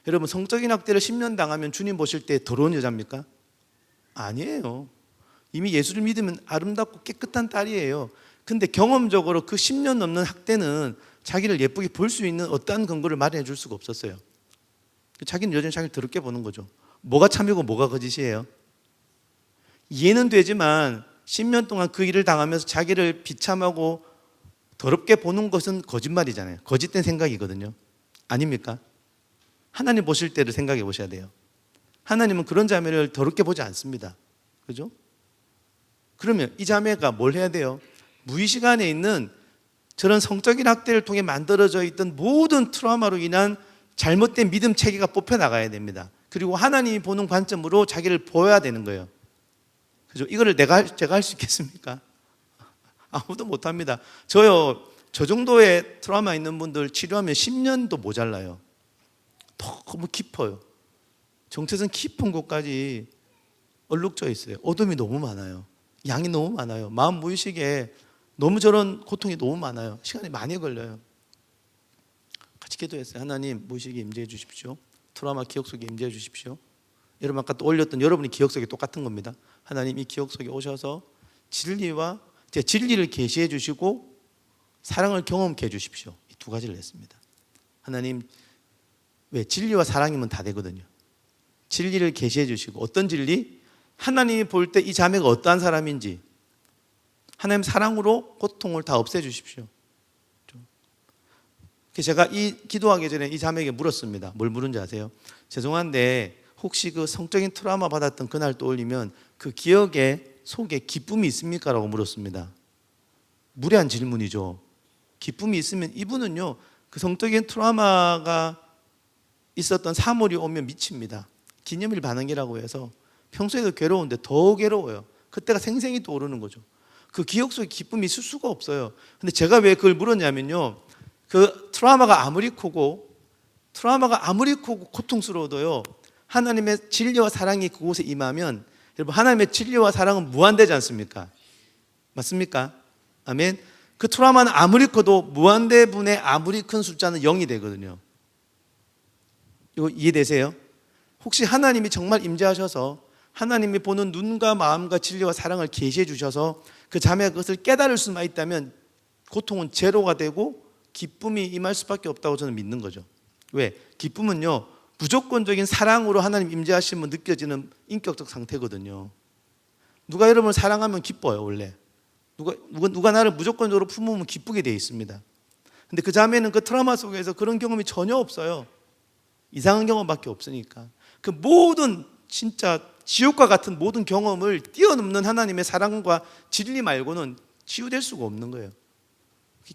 여러분, 성적인 학대를 10년 당하면 주님 보실 때 더러운 여자입니까? 아니에요. 이미 예수를 믿으면 아름답고 깨끗한 딸이에요. 근데 경험적으로 그 10년 넘는 학대는 자기를 예쁘게 볼 수 있는 어떠한 근거를 마련해 줄 수가 없었어요. 자기는 여전히 자기를 더럽게 보는 거죠. 뭐가 참이고 뭐가 거짓이에요? 이해는 되지만 10년 동안 그 일을 당하면서 자기를 비참하고 더럽게 보는 것은 거짓말이잖아요. 거짓된 생각이거든요. 아닙니까? 하나님 보실 때를 생각해 보셔야 돼요. 하나님은 그런 자매를 더럽게 보지 않습니다. 그죠? 그러면 이 자매가 뭘 해야 돼요? 무의식 안에 있는 저런 성적인 학대를 통해 만들어져 있던 모든 트라우마로 인한 잘못된 믿음 체계가 뽑혀 나가야 됩니다. 그리고 하나님이 보는 관점으로 자기를 보여야 되는 거예요. 그죠? 이거를 제가 할 수 있겠습니까? 아무도 못 합니다. 저요, 저 정도의 트라우마 있는 분들 치료하면 10년도 모자라요. 너무 깊어요. 정체성 깊은 곳까지 얼룩져 있어요. 어둠이 너무 많아요. 양이 너무 많아요. 마음 무의식에 너무 저런 고통이 너무 많아요. 시간이 많이 걸려요. 같이 기도했어요. 하나님, 무의식에 임재해 주십시오. 트라우마 기억 속에 임재해 주십시오. 여러분, 아까 또 올렸던 여러분의 기억 속에 똑같은 겁니다. 하나님, 이 기억 속에 오셔서 진리와 제 진리를 계시해 주시고 사랑을 경험케 해 주십시오. 이 두 가지를 했습니다. 하나님, 왜? 진리와 사랑이면 다 되거든요. 진리를 계시해 주시고, 어떤 진리? 하나님이 볼 때 이 자매가 어떠한 사람인지, 하나님 사랑으로 고통을 다 없애 주십시오. 제가 이 기도하기 전에 이 자매에게 물었습니다. 뭘 물은지 아세요? 죄송한데 혹시 그 성적인 트라우마 받았던 그날 떠올리면 그 기억에 속에 기쁨이 있습니까? 라고 물었습니다. 무례한 질문이죠. 기쁨이 있으면 이분은요, 그 성적인 트라우마가 있었던 3월이 오면 미칩니다. 기념일 반응이라고 해서 평소에도 괴로운데 더 괴로워요. 그때가 생생히 떠오르는 거죠. 그 기억 속에 기쁨이 있을 수가 없어요. 근데 제가 왜 그걸 물었냐면요, 그 트라우마가 아무리 크고 고통스러워도요, 하나님의 진리와 사랑이 그곳에 임하면, 여러분, 하나님의 진리와 사랑은 무한대지 않습니까? 맞습니까? 아멘. 그 트라우마는 아무리 커도 무한대분의 아무리 큰 숫자는 0이 되거든요. 이거 이해되세요? 혹시 하나님이 정말 임재하셔서 하나님이 보는 눈과 마음과 진리와 사랑을 계시해 주셔서 그 자매가 그것을 깨달을 수만 있다면 고통은 제로가 되고 기쁨이 임할 수밖에 없다고 저는 믿는 거죠. 왜? 기쁨은요, 무조건적인 사랑으로 하나님 임재하시면 느껴지는 인격적 상태거든요. 누가 여러분을 사랑하면 기뻐요, 원래. 누가 나를 무조건적으로 품으면 기쁘게 되어 있습니다. 근데 그 자매는 그 트라우마 속에서 그런 경험이 전혀 없어요. 이상한 경험밖에 없으니까. 그 모든 진짜 지옥과 같은 모든 경험을 뛰어넘는 하나님의 사랑과 진리 말고는 치유될 수가 없는 거예요.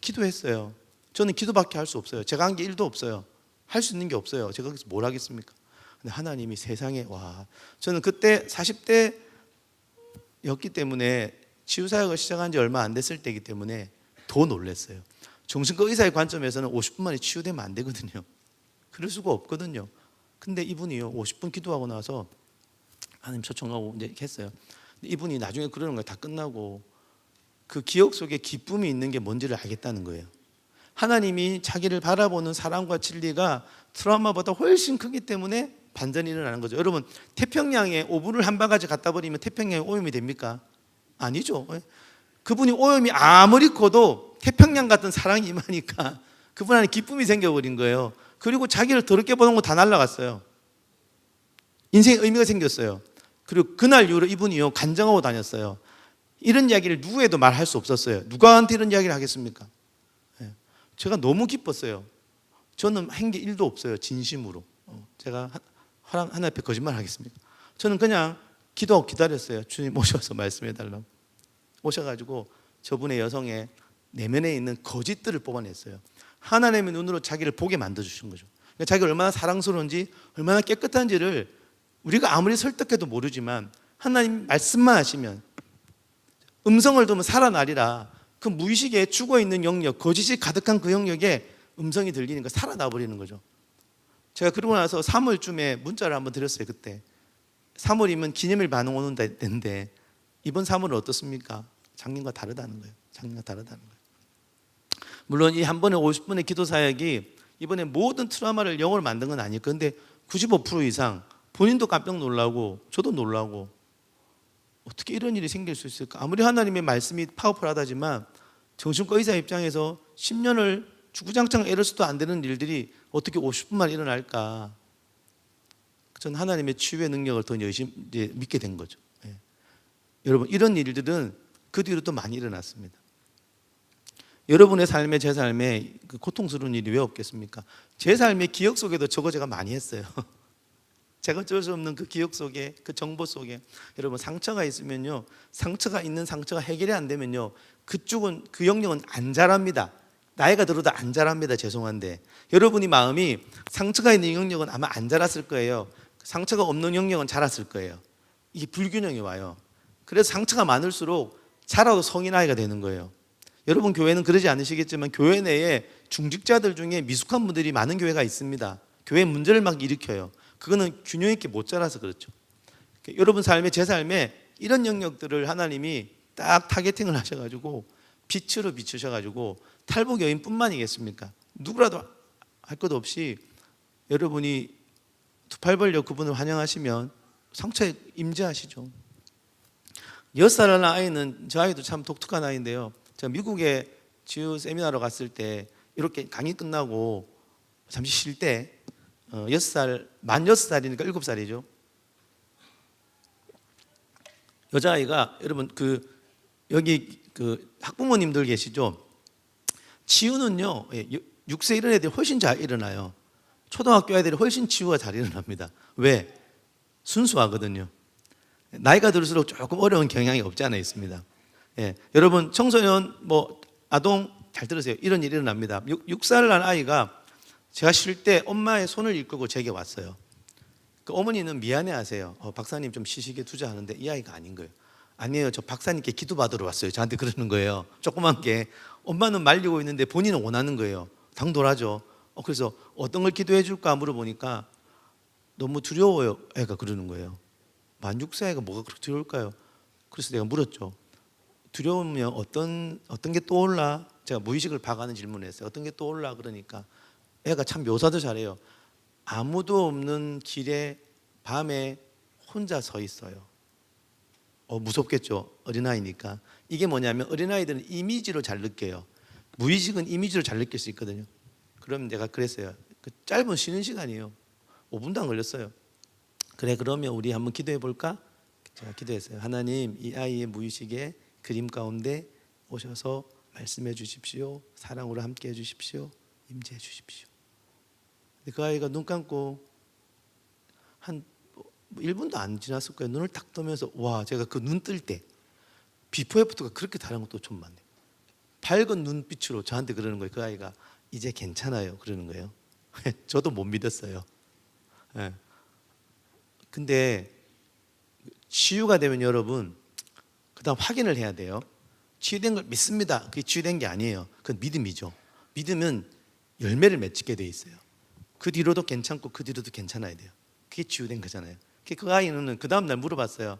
기도했어요. 저는 기도밖에 할 수 없어요. 제가 한 게 1도 없어요. 할 수 있는 게 없어요. 제가 거기서 뭘 하겠습니까? 근데 하나님이 세상에, 와, 저는 그때 40대였기 때문에 치유사역을 시작한 지 얼마 안 됐을 때이기 때문에 더 놀랐어요. 정신과 의사의 관점에서는 50분 만에 치유되면 안 되거든요. 그럴 수가 없거든요. 근데 이분이요, 50분 기도하고 나서 하나님 초청하고 이제 했어요. 근데 이분이 나중에 그러는 거예요. 다 끝나고 그 기억 속에 기쁨이 있는 게 뭔지를 알겠다는 거예요. 하나님이 자기를 바라보는 사랑과 진리가 트라우마보다 훨씬 크기 때문에 반전이 일어나는 거죠. 여러분, 태평양에 오븐을 한 바가지 갖다 버리면 태평양에 오염이 됩니까? 아니죠. 그분이 오염이 아무리 커도 태평양 같은 사랑이 임하니까 그분 안에 기쁨이 생겨버린 거예요. 그리고 자기를 더럽게 보는 거 다 날라갔어요. 인생에 의미가 생겼어요. 그리고 그날 이후로 이분이요, 간증하고 다녔어요. 이런 이야기를 누구에도 말할 수 없었어요. 누구한테 이런 이야기를 하겠습니까? 제가 너무 기뻤어요. 저는 한 게 1도 없어요. 진심으로. 제가 하나님 앞에 거짓말 하겠습니까? 저는 그냥 기도하고 기다렸어요. 주님 오셔서 말씀해달라고. 오셔가지고 저분의 여성의 내면에 있는 거짓들을 뽑아냈어요. 하나님의 눈으로 자기를 보게 만들어주신 거죠. 그러니까 자기가 얼마나 사랑스러운지, 얼마나 깨끗한지를 우리가 아무리 설득해도 모르지만 하나님 말씀만 하시면, 음성을 들으면 살아나리라. 그 무의식에 죽어있는 영역, 거짓이 가득한 그 영역에 음성이 들리니까 살아나 버리는 거죠. 제가 그러고 나서 3월쯤에 문자를 한번 드렸어요. 그때 3월이면 기념일 반응 오는 때인데 이번 3월은 어떻습니까? 작년과 다르다는 거예요. 작년과 다르다는 거예요. 물론 이 한 번에 50분의 기도 사역이 이번에 모든 트라우마를 영어로 만든 건 아니에요. 그런데 95% 이상 본인도 깜짝 놀라고 저도 놀라고, 어떻게 이런 일이 생길 수 있을까? 아무리 하나님의 말씀이 파워풀하다지만 정신과 의사 입장에서 10년을 주구장창 애를 써도 안 되는 일들이 어떻게 50분만 일어날까? 저는 하나님의 치유의 능력을 더 열심히 믿게 된 거죠. 여러분, 이런 일들은 그 뒤로 또 많이 일어났습니다. 여러분의 삶에, 제 삶에 그 고통스러운 일이 왜 없겠습니까? 제 삶의 기억 속에도 저거 제가 많이 했어요. 제가 어쩔 수 없는 그 기억 속에, 그 정보 속에, 여러분, 상처가 있으면요, 상처가 있는 상처가 해결이 안 되면요, 그쪽은, 그 영역은 안 자랍니다. 나이가 들어도 안 자랍니다. 죄송한데 여러분이 마음이 상처가 있는 영역은 아마 안 자랐을 거예요. 상처가 없는 영역은 자랐을 거예요. 이게 불균형이 와요. 그래서 상처가 많을수록 자라도 성인 아이가 되는 거예요. 여러분 교회는 그러지 않으시겠지만 교회 내에 중직자들 중에 미숙한 분들이 많은 교회가 있습니다. 교회 문제를 막 일으켜요. 그거는 균형 있게 못 자라서 그렇죠. 여러분 삶에, 제 삶에 이런 영역들을 하나님이 딱 타겟팅을 하셔가지고 빛으로 비추셔가지고 탈북 여인뿐만이겠습니까? 누구라도 할 것 없이 여러분이 두 팔 벌려 그분을 환영하시면 상처에 임재하시죠. 6살의 아이는, 저 아이도 참 독특한 아이인데요, 제가 미국에 치유 세미나로 갔을 때 이렇게 강의 끝나고 잠시 쉴 때 6살, 만 6살이니까 7살이죠. 여자아이가, 여러분 여기 학부모님들 계시죠? 치유는요, 6세 이런 애들이 훨씬 잘 일어나요. 초등학교 애들이 훨씬 치유가 잘 일어납니다. 왜? 순수하거든요. 나이가 들수록 조금 어려운 경향이 없지 않아 있습니다. 여러분 청소년, 아동 잘 들으세요. 이런 일이 일어납니다. 6살 난 아이가 제가 쉴 때 엄마의 손을 이끌고 제게 왔어요. 그 어머니는 미안해하세요. 박사님 좀 쉬시게 두자 하는데 이 아이가 아닌 거예요. 아니에요, 저 박사님께 기도받으러 왔어요. 저한테 그러는 거예요. 조그만 게. 엄마는 말리고 있는데 본인은 원하는 거예요. 당돌하죠. 그래서 어떤 걸 기도해 줄까 물어보니까 너무 두려워요, 애가 그러는 거예요. 만 6세 애가 뭐가 그렇게 두려울까요? 그래서 내가 물었죠. 두려우면 어떤 게 떠올라? 제가 무의식을 봐가는 질문을 했어요. 어떤 게 떠올라? 그러니까 애가 참 묘사도 잘해요. 아무도 없는 길에 밤에 혼자 서 있어요. 무섭겠죠, 어린아이니까. 이게 뭐냐면 어린아이들은 이미지로 잘 느껴요. 무의식은 이미지로 잘 느낄 수 있거든요. 그럼 내가 그랬어요. 그 짧은 쉬는 시간이에요. 5분도 안 걸렸어요. 그래, 그러면 우리 한번 기도해 볼까? 제가 기도했어요. 하나님, 이 아이의 무의식의 그림 가운데 오셔서 말씀해 주십시오. 사랑으로 함께 해 주십시오. 임재해 주십시오. 근데 그 아이가 눈 감고 한 1분도 안 지났을 거예요. 눈을 딱 뜨면서 와, 제가 그 눈 뜰 때 비포 애프터가 그렇게 다른 것도 좀 많네요. 밝은 눈빛으로 저한테 그러는 거예요. 그 아이가 이제 괜찮아요 그러는 거예요. 저도 못 믿었어요. 예. 근데 치유가 되면 여러분 그다음 확인을 해야 돼요. 치유된 걸 믿습니다. 그게 치유된 게 아니에요. 그건 믿음이죠. 믿음은 열매를 맺게 돼 있어요. 그 뒤로도 괜찮고 그 뒤로도 괜찮아야 돼요. 그게 치유된 거잖아요. 그 아이는 그 다음 날 물어봤어요.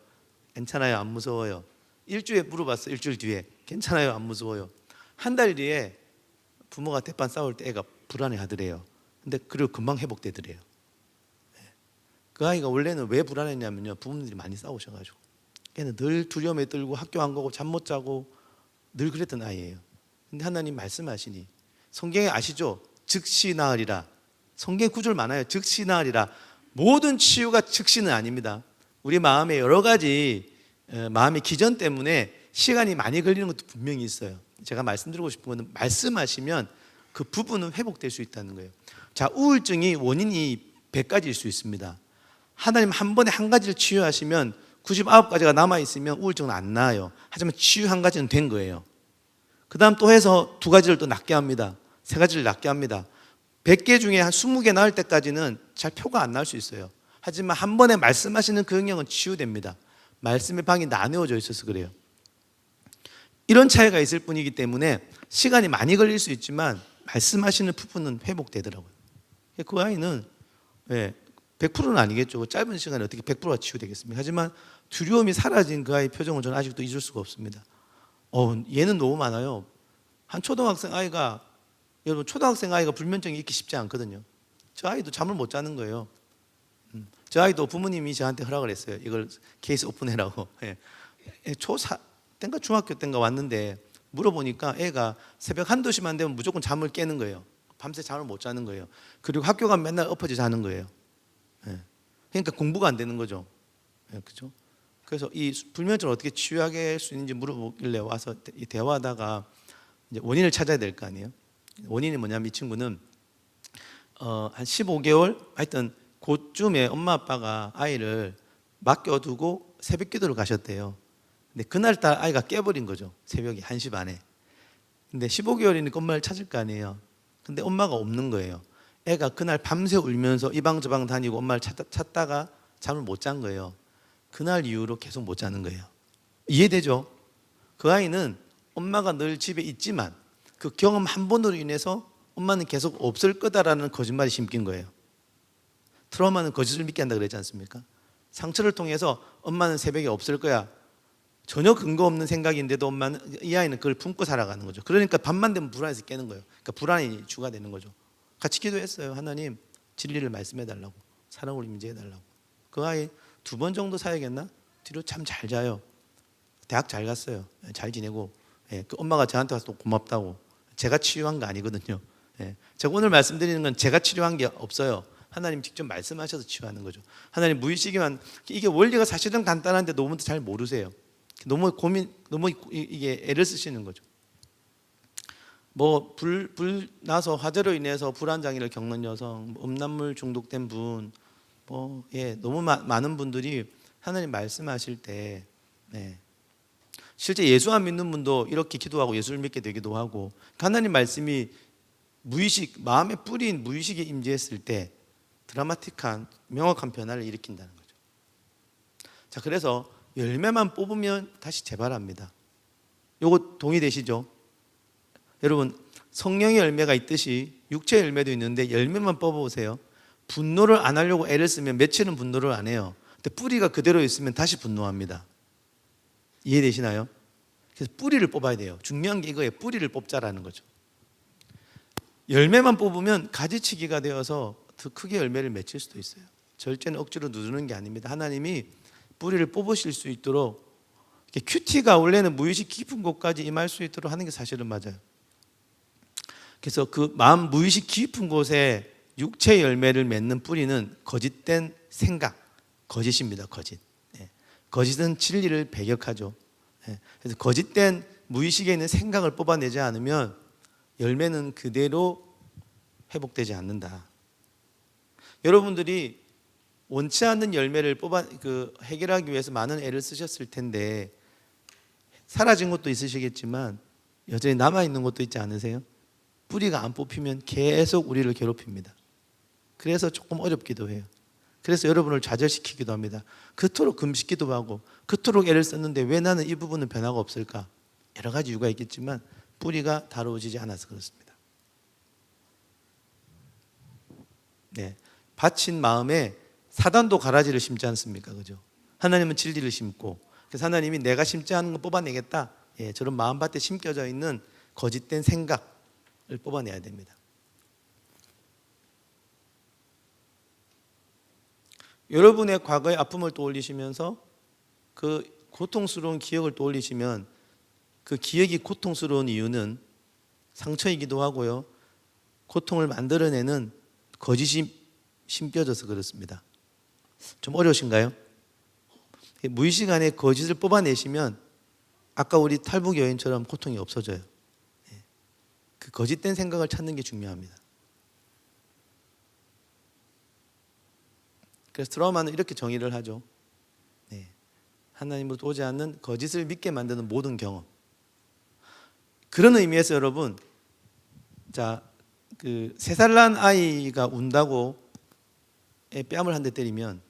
괜찮아요? 안 무서워요? 일주일에 물어봤어요. 일주일 뒤에 괜찮아요? 안 무서워요? 한 달 뒤에 부모가 대판 싸울 때 애가 불안해 하더래요. 근데 그리고 금방 회복되더래요. 그 아이가 원래는 왜 불안했냐면요, 부모님들이 많이 싸우셔가지고 걔는 늘 두려움에 떨고 학교 안 가고 잠 못 자고 늘 그랬던 아이예요. 근데 하나님 말씀하시니 성경에 아시죠? 즉시 나으리라. 성경 구절 많아요. 즉시 나으리라. 모든 치유가 즉시는 아닙니다. 우리 마음에 여러 가지 마음의 기전 때문에 시간이 많이 걸리는 것도 분명히 있어요. 제가 말씀드리고 싶은 것은 말씀하시면 그 부분은 회복될 수 있다는 거예요. 자, 우울증이 원인이 100가지일 수 있습니다. 하나님 한 번에 한 가지를 치유하시면 99가지가 남아있으면 우울증은 안 나아요. 하지만 치유 한 가지는 된 거예요. 그 다음 또 해서 2가지를 또 낫게 합니다. 3가지를 낫게 합니다. 100개 중에 한 20개 나을 때까지는 잘 표가 안 날 수 있어요. 하지만 한 번에 말씀하시는 그 영역은 치유됩니다. 말씀의 방이 나누어져 있어서 그래요. 이런 차이가 있을 뿐이기 때문에 시간이 많이 걸릴 수 있지만 말씀하시는 부분은 회복되더라고요. 그 아이는 100%는 아니겠죠. 짧은 시간에 어떻게 100%가 치유되겠습니까? 하지만 두려움이 사라진 그 아이 표정은 저는 아직도 잊을 수가 없습니다. 얘는 너무 많아요. 한 초등학생 아이가, 여러분 초등학생 아이가 불면증이 있기 쉽지 않거든요. 저 아이도 잠을 못 자는 거예요. 저 아이도 부모님이 저한테 허락을 했어요. 이걸 케이스 오픈해라고. 초4 땐가 중학교 땐가 왔는데 물어보니까 애가 새벽 1~2시만 되면 무조건 잠을 깨는 거예요. 밤새 잠을 못 자는 거예요. 그리고 학교 가면 맨날 엎어져 자는 거예요. 그러니까 공부가 안 되는 거죠. 그렇죠? 그래서 이 불면증을 어떻게 치유하게 할 수 있는지 물어보길래 와서 대화하다가 이제 원인을 찾아야 될 거 아니에요. 원인이 뭐냐면 이 친구는 한 15개월 하여튼 그쯤에 엄마 아빠가 아이를 맡겨두고 새벽 기도를 가셨대요. 근데 그날따라 아이가 깨버린 거죠. 새벽에 1시 반에. 근데 15개월이니까 엄마를 찾을 거 아니에요. 근데 엄마가 없는 거예요. 애가 그날 밤새 울면서 이 방 저 방 다니고 엄마를 찾다가 잠을 못 잔 거예요. 그날 이후로 계속 못 자는 거예요. 이해되죠? 그 아이는 엄마가 늘 집에 있지만 그 경험 한 번으로 인해서 엄마는 계속 없을 거다라는 거짓말이 심긴 거예요. 트라우마는 거짓을 믿게 한다 그랬지 않습니까? 상처를 통해서 엄마는 새벽에 없을 거야. 전혀 근거 없는 생각인데도 이 아이는 그걸 품고 살아가는 거죠. 그러니까 밤만 되면 불안해서 깨는 거예요. 그러니까 불안이 주가 되는 거죠. 같이 기도했어요. 하나님 진리를 말씀해 달라고, 사랑으로 임재해 달라고. 그 아이 2번 정도 사야겠나? 뒤로 참 잘 자요. 대학 잘 갔어요. 잘 지내고. 그 엄마가 저한테 와서 또 고맙다고. 제가 치유한 거 아니거든요. 제가 오늘 말씀드리는 건 제가 치료한 게 없어요. 하나님 직접 말씀하셔서 치유하는 거죠. 하나님 무의식이만, 이게 원리가 사실은 간단한데 너무 잘 모르세요. 너무 이게 애를 쓰시는 거죠. 뭐 불 나서 화재로 인해서 불안장애를 겪는 여성, 음란물 중독된 분, 너무 많은 분들이 하나님 말씀하실 때 실제 예수 안 믿는 분도 이렇게 기도하고 예수를 믿게 되기도 하고, 하나님 말씀이 무의식, 마음에 뿌린 무의식에 임재했을 때 드라마틱한 명확한 변화를 일으킨다는 거죠. 자, 그래서 열매만 뽑으면 다시 재발합니다. 요거 동의되시죠? 여러분, 성령의 열매가 있듯이 육체의 열매도 있는데 열매만 뽑아보세요. 분노를 안 하려고 애를 쓰면 며칠은 분노를 안 해요. 근데 뿌리가 그대로 있으면 다시 분노합니다. 이해되시나요? 그래서 뿌리를 뽑아야 돼요. 중요한 게 이거예요. 뿌리를 뽑자라는 거죠. 열매만 뽑으면 가지치기가 되어서 더 크게 열매를 맺힐 수도 있어요. 절제는 억지로 누르는 게 아닙니다. 하나님이 뿌리를 뽑으실 수 있도록, 큐티가 원래는 무의식 깊은 곳까지 임할 수 있도록 하는 게 사실은 맞아요. 그래서 그 마음 무의식 깊은 곳에 육체 열매를 맺는 뿌리는 거짓된 생각, 거짓입니다. 거짓. 예. 거짓은 진리를 배격하죠. 예. 그래서 거짓된 무의식에 있는 생각을 뽑아내지 않으면 열매는 그대로 회복되지 않는다. 여러분들이 원치 않는 열매를 해결하기 위해서 많은 애를 쓰셨을 텐데 사라진 것도 있으시겠지만 여전히 남아 있는 것도 있지 않으세요? 뿌리가 안 뽑히면 계속 우리를 괴롭힙니다. 그래서 조금 어렵기도 해요. 그래서 여러분을 좌절시키기도 합니다. 그토록 금식기도 하고 그토록 애를 썼는데 왜 나는 이 부분은 변화가 없을까? 여러 가지 이유가 있겠지만 뿌리가 다루어지지 않아서 그렇습니다. 네, 바친 마음에 사단도 가라지를 심지 않습니까? 그죠? 하나님은 진리를 심고 그래서 하나님이 내가 심지 않은 거 뽑아내겠다. 예, 저런 마음밭에 심겨져 있는 거짓된 생각을 뽑아내야 됩니다. 여러분의 과거의 아픔을 떠올리시면서 그 고통스러운 기억을 떠올리시면 그 기억이 고통스러운 이유는 상처이기도 하고요. 고통을 만들어내는 거짓이 심겨져서 그렇습니다. 좀 어려우신가요? 무의식 안에 거짓을 뽑아내시면 아까 우리 탈북 여인처럼 고통이 없어져요. 그 거짓된 생각을 찾는 게 중요합니다. 그래서 트라우마는 이렇게 정의를 하죠. 네. 하나님으로부터 오지 않는 거짓을 믿게 만드는 모든 경험. 그런 의미에서 여러분, 자, 그 3살 난 아이가 운다고 뺨을 한 대 때리면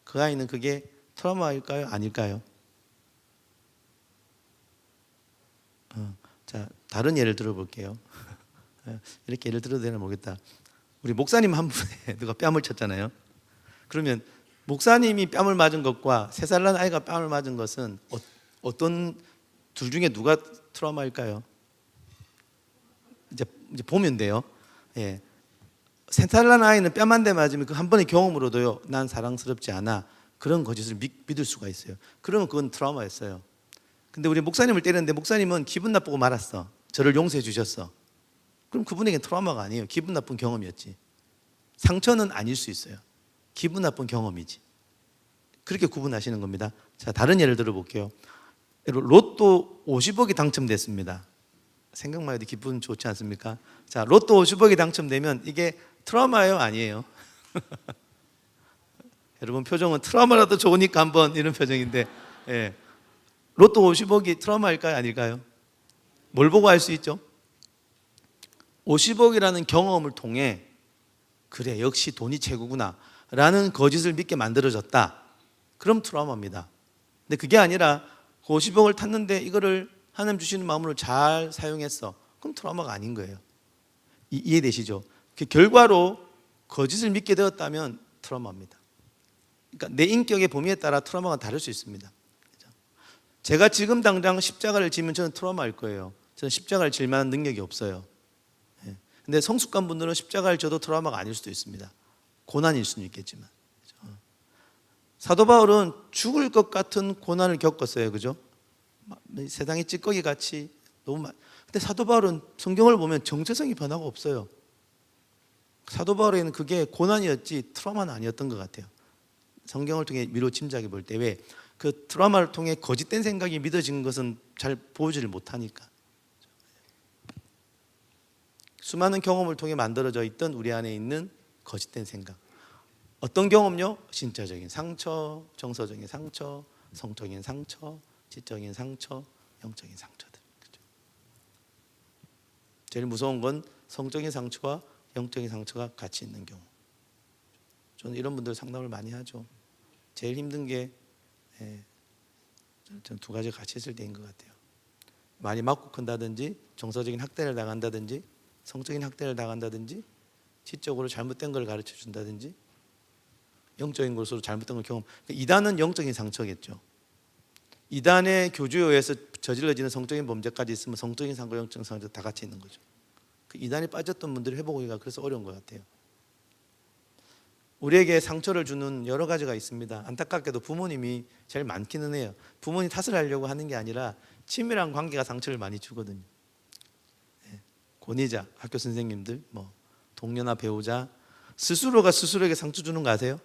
그 아이는 그게 트라우마일까요? 아닐까요? 자, 다른 예를 들어볼게요. 이렇게 예를 들어도 되나 모르겠다. 우리 목사님 한 분에 누가 뺨을 쳤잖아요. 그러면 목사님이 뺨을 맞은 것과 3살 난 아이가 뺨을 맞은 것은 어떤 둘 중에 누가 트라우마일까요? 이제 보면 돼요. 예. 3살 난 아이는 뺨 한 대 맞으면 그 한 번의 경험으로도요, 난 사랑스럽지 않아. 그런 거짓을 믿을 수가 있어요. 그러면 그건 트라우마였어요. 근데 우리 목사님을 때렸는데 목사님은 기분 나쁘고 말았어. 저를 용서해 주셨어. 그럼 그분에겐 트라우마가 아니에요. 기분 나쁜 경험이었지. 상처는 아닐 수 있어요. 기분 나쁜 경험이지. 그렇게 구분하시는 겁니다. 자, 다른 예를 들어볼게요. 로또 50억이 당첨됐습니다. 생각만 해도 기분 좋지 않습니까? 자, 로또 50억이 당첨되면 이게 트라우마예요? 아니에요? 여러분 표정은 트라우마라도 좋으니까 한번 이런 표정인데, 예. 로또 50억이 트라우마일까요? 아닐까요? 뭘 보고 알 수 있죠? 50억이라는 경험을 통해 그래, 역시 돈이 최고구나 라는 거짓을 믿게 만들어졌다. 그럼 트라우마입니다. 근데 그게 아니라 50억을 탔는데 이거를 하나님 주시는 마음으로 잘 사용했어. 그럼 트라우마가 아닌 거예요. 이해되시죠? 그 결과로 거짓을 믿게 되었다면 트라우마입니다. 그러니까 내 인격의 범위에 따라 트라우마가 다를 수 있습니다. 제가 지금 당장 십자가를 지면 저는 트라우마일 거예요. 저는 십자가를 질 만한 능력이 없어요. 근데 성숙한 분들은 십자가를 져도 트라우마가 아닐 수도 있습니다. 고난일 수는 있겠지만. 사도 바울은 죽을 것 같은 고난을 겪었어요. 그죠? 세상이 찌꺼기 같이 너무 많. 근데 사도 바울은 성경을 보면 정체성이 변화가 없어요. 사도 바울에는 그게 고난이었지 트라우마는 아니었던 것 같아요. 성경을 통해 미로 짐작해 볼 때 왜 그 트라우마를 통해 거짓된 생각이 믿어진 것은 잘 보여지를 못하니까. 수많은 경험을 통해 만들어져 있던 우리 안에 있는 거짓된 생각. 어떤 경험요? 신체적인 상처, 정서적인 상처, 성적인 상처, 지적인 상처, 영적인 상처들. 그렇죠? 제일 무서운 건 성적인 상처와 영적인 상처가 같이 있는 경우. 저는 이런 분들 상담을 많이 하죠. 제일 힘든 게 저는 2가지가 같이 있을 때인 것 같아요. 많이 맞고 큰다든지, 정서적인 학대를 당한다든지, 성적인 학대를 당한다든지, 지적으로 잘못된 걸 가르쳐 준다든지, 영적인 것으로 잘못된 걸 경험. 이단은 영적인 상처겠죠. 이단의 교주에 의해서 저질러지는 성적인 범죄까지 있으면 성적인 상과 영적인 상처 다 같이 있는 거죠. 그 이단에 빠졌던 분들이 회복하기가 그래서 어려운 것 같아요. 우리에게 상처를 주는 여러 가지가 있습니다. 안타깝게도 부모님이 제일 많기는 해요. 부모님 탓을 하려고 하는 게 아니라 친밀한 관계가 상처를 많이 주거든요. 권위자, 학교 선생님들, 뭐 동료나 배우자 스스로가 스스로에게 상처 주는 거 아세요?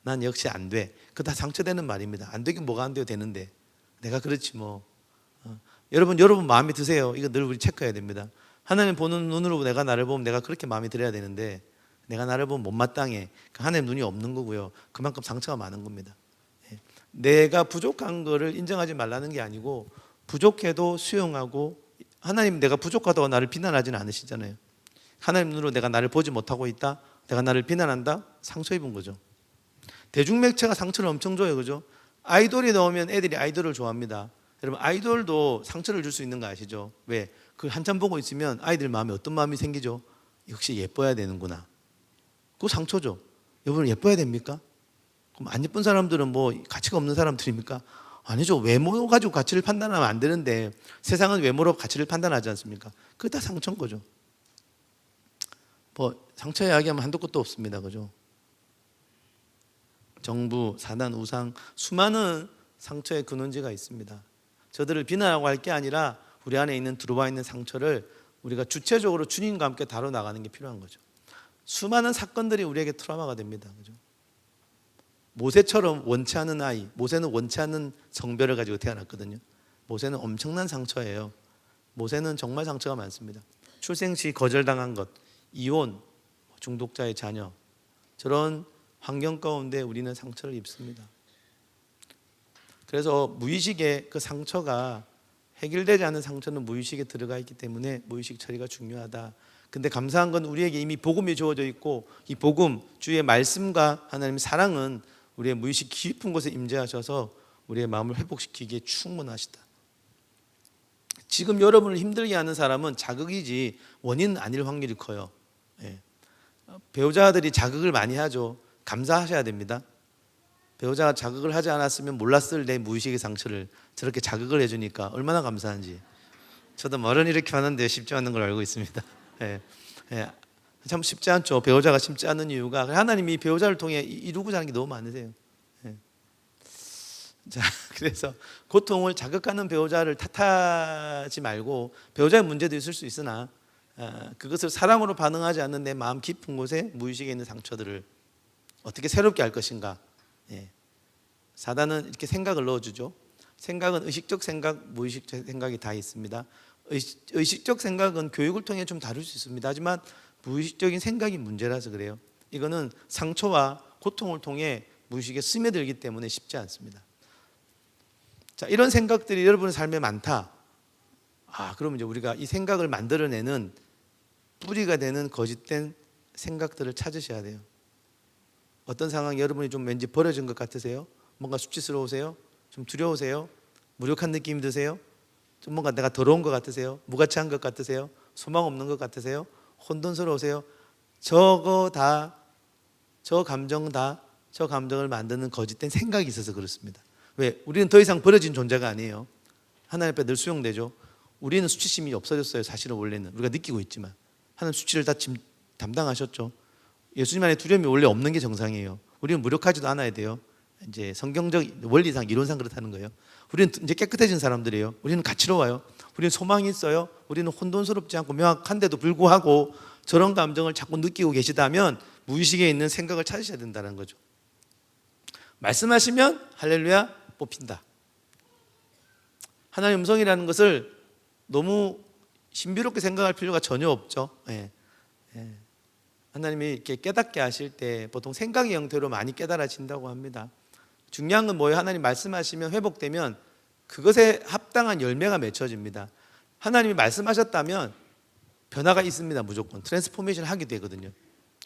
난 역시 안 돼. 그거 다 상처되는 말입니다. 안 되긴 뭐가 안 돼요? 되는데 내가 그렇지 뭐. 여러분 마음에 드세요? 이거 늘 우리 체크해야 됩니다. 하나님 보는 눈으로 내가 나를 보면 내가 그렇게 마음에 들어야 되는데 내가 나를 보면 못마땅해. 하나님 눈이 없는 거고요. 그만큼 상처가 많은 겁니다. 내가 부족한 거를 인정하지 말라는 게 아니고 부족해도 수용하고, 하나님 내가 부족하다고 나를 비난하지는 않으시잖아요. 하나님 눈으로 내가 나를 보지 못하고 있다, 내가 나를 비난한다, 상처 입은 거죠. 대중매체가 상처를 엄청 줘요, 그죠? 아이돌이 나오면 애들이 아이돌을 좋아합니다. 여러분 아이돌도 상처를 줄 수 있는 거 아시죠? 왜? 그걸 한참 보고 있으면 아이들 마음에 어떤 마음이 생기죠? 역시 예뻐야 되는구나. 그거 상처죠. 여러분 예뻐야 됩니까? 그럼 안 예쁜 사람들은 뭐 가치가 없는 사람들입니까? 아니죠. 외모 가지고 가치를 판단하면 안 되는데 세상은 외모로 가치를 판단하지 않습니까? 그게 다 상처인 거죠. 뭐 상처 이야기하면 한도 끝도 없습니다, 그죠? 정부, 사단, 우상, 수많은 상처의 근원지가 있습니다. 저들을 비난하고 할 게 아니라 우리 안에 있는 들어와 있는 상처를 우리가 주체적으로 주님과 함께 다뤄 나가는 게 필요한 거죠. 수많은 사건들이 우리에게 트라우마가 됩니다, 그죠? 모세처럼 원치 않은 아이, 모세는 원치 않는 성별을 가지고 태어났거든요. 모세는 엄청난 상처예요. 모세는 정말 상처가 많습니다. 출생 시 거절당한 것, 이혼, 중독자의 자녀, 저런 환경 가운데 우리는 상처를 입습니다. 그래서 무의식에 그 상처가 해결되지 않은 상처는 무의식에 들어가 있기 때문에 무의식 처리가 중요하다. 근데 감사한 건 우리에게 이미 복음이 주어져 있고 이 복음, 주의 말씀과 하나님의 사랑은 우리의 무의식 깊은 곳에 임재하셔서 우리의 마음을 회복시키기에 충분하시다. 지금 여러분을 힘들게 하는 사람은 자극이지 원인은 아닐 확률이 커요. 배우자들이 자극을 많이 하죠. 감사하셔야 됩니다. 배우자가 자극을 하지 않았으면 몰랐을 내 무의식의 상처를 저렇게 자극을 해주니까 얼마나 감사한지. 저도 뭐를 이렇게 하는데 쉽지 않은 걸 알고 있습니다. 참 쉽지 않죠. 배우자가 쉽지 않은 이유가 하나님이 배우자를 통해 이루고자 하는 게 너무 많으세요. 자, 그래서 고통을 자극하는 배우자를 탓하지 말고, 배우자의 문제도 있을 수 있으나 그것을 사랑으로 반응하지 않는 내 마음 깊은 곳에 무의식에 있는 상처들을 어떻게 새롭게 할 것인가. 사단은 이렇게 생각을 넣어주죠. 생각은 의식적 생각, 무의식적 생각이 다 있습니다. 의식적 생각은 교육을 통해 좀 다룰 수 있습니다. 하지만 무의식적인 생각이 문제라서 그래요. 이거는 상처와 고통을 통해 무의식에 스며들기 때문에 쉽지 않습니다. 자, 이런 생각들이 여러분의 삶에 많다. 그러면 이제 우리가 이 생각을 만들어내는 뿌리가 되는 거짓된 생각들을 찾으셔야 돼요. 어떤 상황 여러분이 좀 왠지 버려진 것 같으세요? 뭔가 수치스러우세요? 좀 두려우세요? 무력한 느낌이 드세요? 좀 뭔가 내가 더러운 것 같으세요? 무가치한 것 같으세요? 소망 없는 것 같으세요? 혼돈스러우세요? 저거 다, 저 감정 다, 저 감정을 만드는 거짓된 생각이 있어서 그렇습니다. 왜? 우리는 더 이상 버려진 존재가 아니에요. 하나님 앞에 늘 수용되죠. 우리는 수치심이 없어졌어요. 사실은 원래는 우리가 느끼고 있지만 하나님 수치를 다 담당하셨죠. 예수님 안에 두려움이 원래 없는 게 정상이에요. 우리는 무력하지도 않아야 돼요. 이제 성경적 원리상 이론상 그렇다는 거예요. 우리는 이제 깨끗해진 사람들이에요. 우리는 가치로워요. 우리는 소망이 있어요. 우리는 혼돈스럽지 않고 명확한데도 불구하고 저런 감정을 자꾸 느끼고 계시다면 무의식에 있는 생각을 찾으셔야 된다는 거죠. 말씀하시면 할렐루야 뽑힌다. 하나님의 음성이라는 것을 너무 신비롭게 생각할 필요가 전혀 없죠. 하나님이 이렇게 깨닫게 하실 때 보통 생각의 형태로 많이 깨달아진다고 합니다. 중요한 건 뭐예요? 하나님 말씀하시면 회복되면 그것에 합당한 열매가 맺혀집니다. 하나님이 말씀하셨다면 변화가 있습니다. 무조건 트랜스포메이션 하게 되거든요.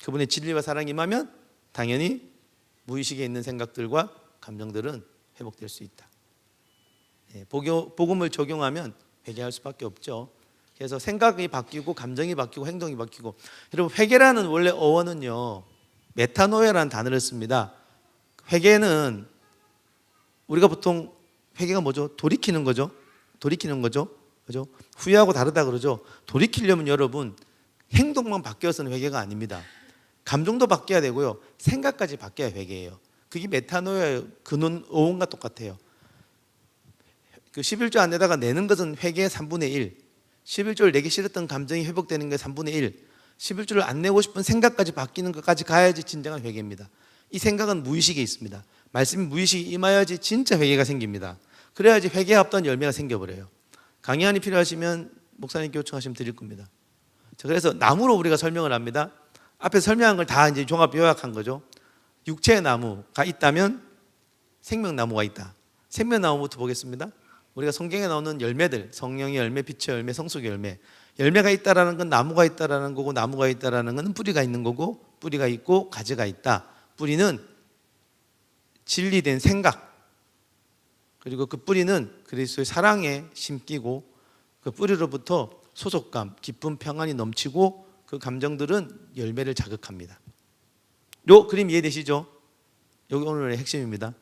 그분의 진리와 사랑이 임하면 당연히 무의식에 있는 생각들과 감정들은 회복될 수 있다. 복음을 적용하면 회개할 수밖에 없죠. 그래서 생각이 바뀌고 감정이 바뀌고 행동이 바뀌고. 여러분 회개라는 원래 어원은요 메타노에라는 단어를 씁니다. 회개는 우리가 보통 회개가 뭐죠? 돌이키는 거죠. 그죠? 후회하고 다르다 그러죠. 돌이키려면 여러분 행동만 바뀌어서는 회개가 아닙니다. 감정도 바뀌어야 되고요. 생각까지 바뀌어야 회개예요. 그게 메타노의 근원 어원과 똑같아요. 그 11조 안에다가 내는 것은 회개의 3분의 1. 11조를 내기 싫었던 감정이 회복되는 게 3분의 1. 11조를 안 내고 싶은 생각까지 바뀌는 것까지 가야지 진정한 회개입니다. 이 생각은 무의식에 있습니다. 말씀이 무의식이 임하여야지 진짜 회개가 생깁니다. 그래야지 회개에 합던 열매가 생겨버려요. 강의안이 필요하시면 목사님께 요청하시면 드릴 겁니다. 자, 그래서 나무로 우리가 설명을 합니다. 앞에 설명한 걸 다 이제 종합 요약한 거죠. 육체의 나무가 있다면 생명나무가 있다. 생명나무부터 보겠습니다. 우리가 성경에 나오는 열매들, 성령의 열매, 빛의 열매, 성숙의 열매. 열매가 있다라는 건 나무가 있다라는 거고, 나무가 있다라는 건 뿌리가 있는 거고, 뿌리가 있고 가지가 있다. 뿌리는 진리된 생각, 그리고 그 뿌리는 그리스도의 사랑에 심기고, 그 뿌리로부터 소속감, 기쁨, 평안이 넘치고, 그 감정들은 열매를 자극합니다. 요 그림 이해되시죠? 여기 오늘의 핵심입니다.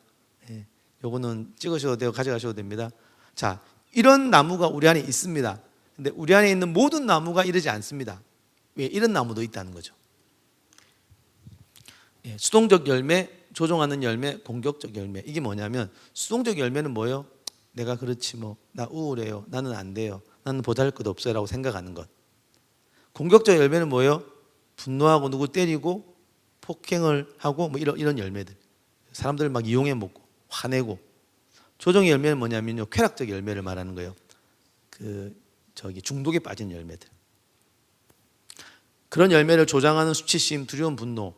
예, 요거는 찍으셔도 되고 가져가셔도 됩니다. 자, 이런 나무가 우리 안에 있습니다. 근데 우리 안에 있는 모든 나무가 이러지 않습니다. 왜? 이런 나무도 있다는 거죠. 예, 수동적 열매, 조종하는 열매, 공격적 열매. 이게 뭐냐면, 수동적 열매는 뭐예요? 내가 그렇지 뭐, 나 우울해요, 나는 안 돼요, 나는 보잘것 없어요 라고 생각하는 것. 공격적 열매는 뭐예요? 분노하고 누구 때리고 폭행을 하고 뭐 이런 열매들. 사람들을 막 이용해 먹고 화내고. 조정의 열매는 뭐냐면요, 쾌락적 열매를 말하는 거예요. 중독에 빠진 열매들. 그런 열매를 조장하는 수치심, 두려움, 분노,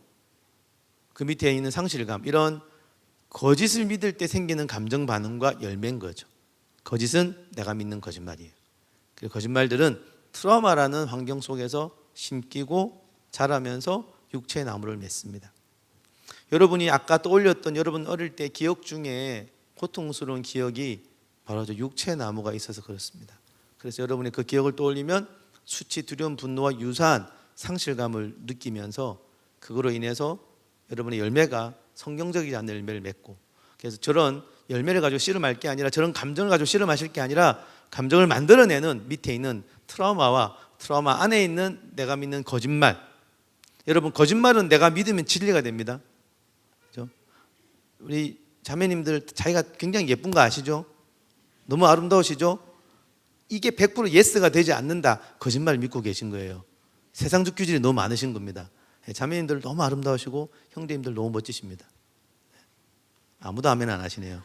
그 밑에 있는 상실감, 이런 거짓을 믿을 때 생기는 감정 반응과 열매인 거죠. 거짓은 내가 믿는 거짓말이에요. 그 거짓말들은 트라우마라는 환경 속에서 심기고 자라면서 육체의 나무를 맺습니다. 여러분이 아까 떠올렸던 여러분 어릴 때 기억 중에 고통스러운 기억이 바로 저 육체의 나무가 있어서 그렇습니다. 그래서 여러분이 그 기억을 떠올리면 수치, 두려움, 분노와 유사한 상실감을 느끼면서 그거로 인해서 여러분의 열매가 성경적이지 않은 열매를 맺고, 그래서 저런 열매를 가지고 씨름할 게 아니라, 저런 감정을 가지고 씨름하실 게 아니라, 감정을 만들어내는 밑에 있는 트라우마와 트라우마 안에 있는 내가 믿는 거짓말. 여러분, 거짓말은 내가 믿으면 진리가 됩니다. 그렇죠? 우리 자매님들 자기가 굉장히 예쁜 거 아시죠? 너무 아름다우시죠? 이게 100% 예스가 되지 않는다, 거짓말 믿고 계신 거예요. 세상적 규질이 너무 많으신 겁니다. 자매님들 너무 아름다우시고 형제님들 너무 멋지십니다. 아무도 아멘 안 하시네요.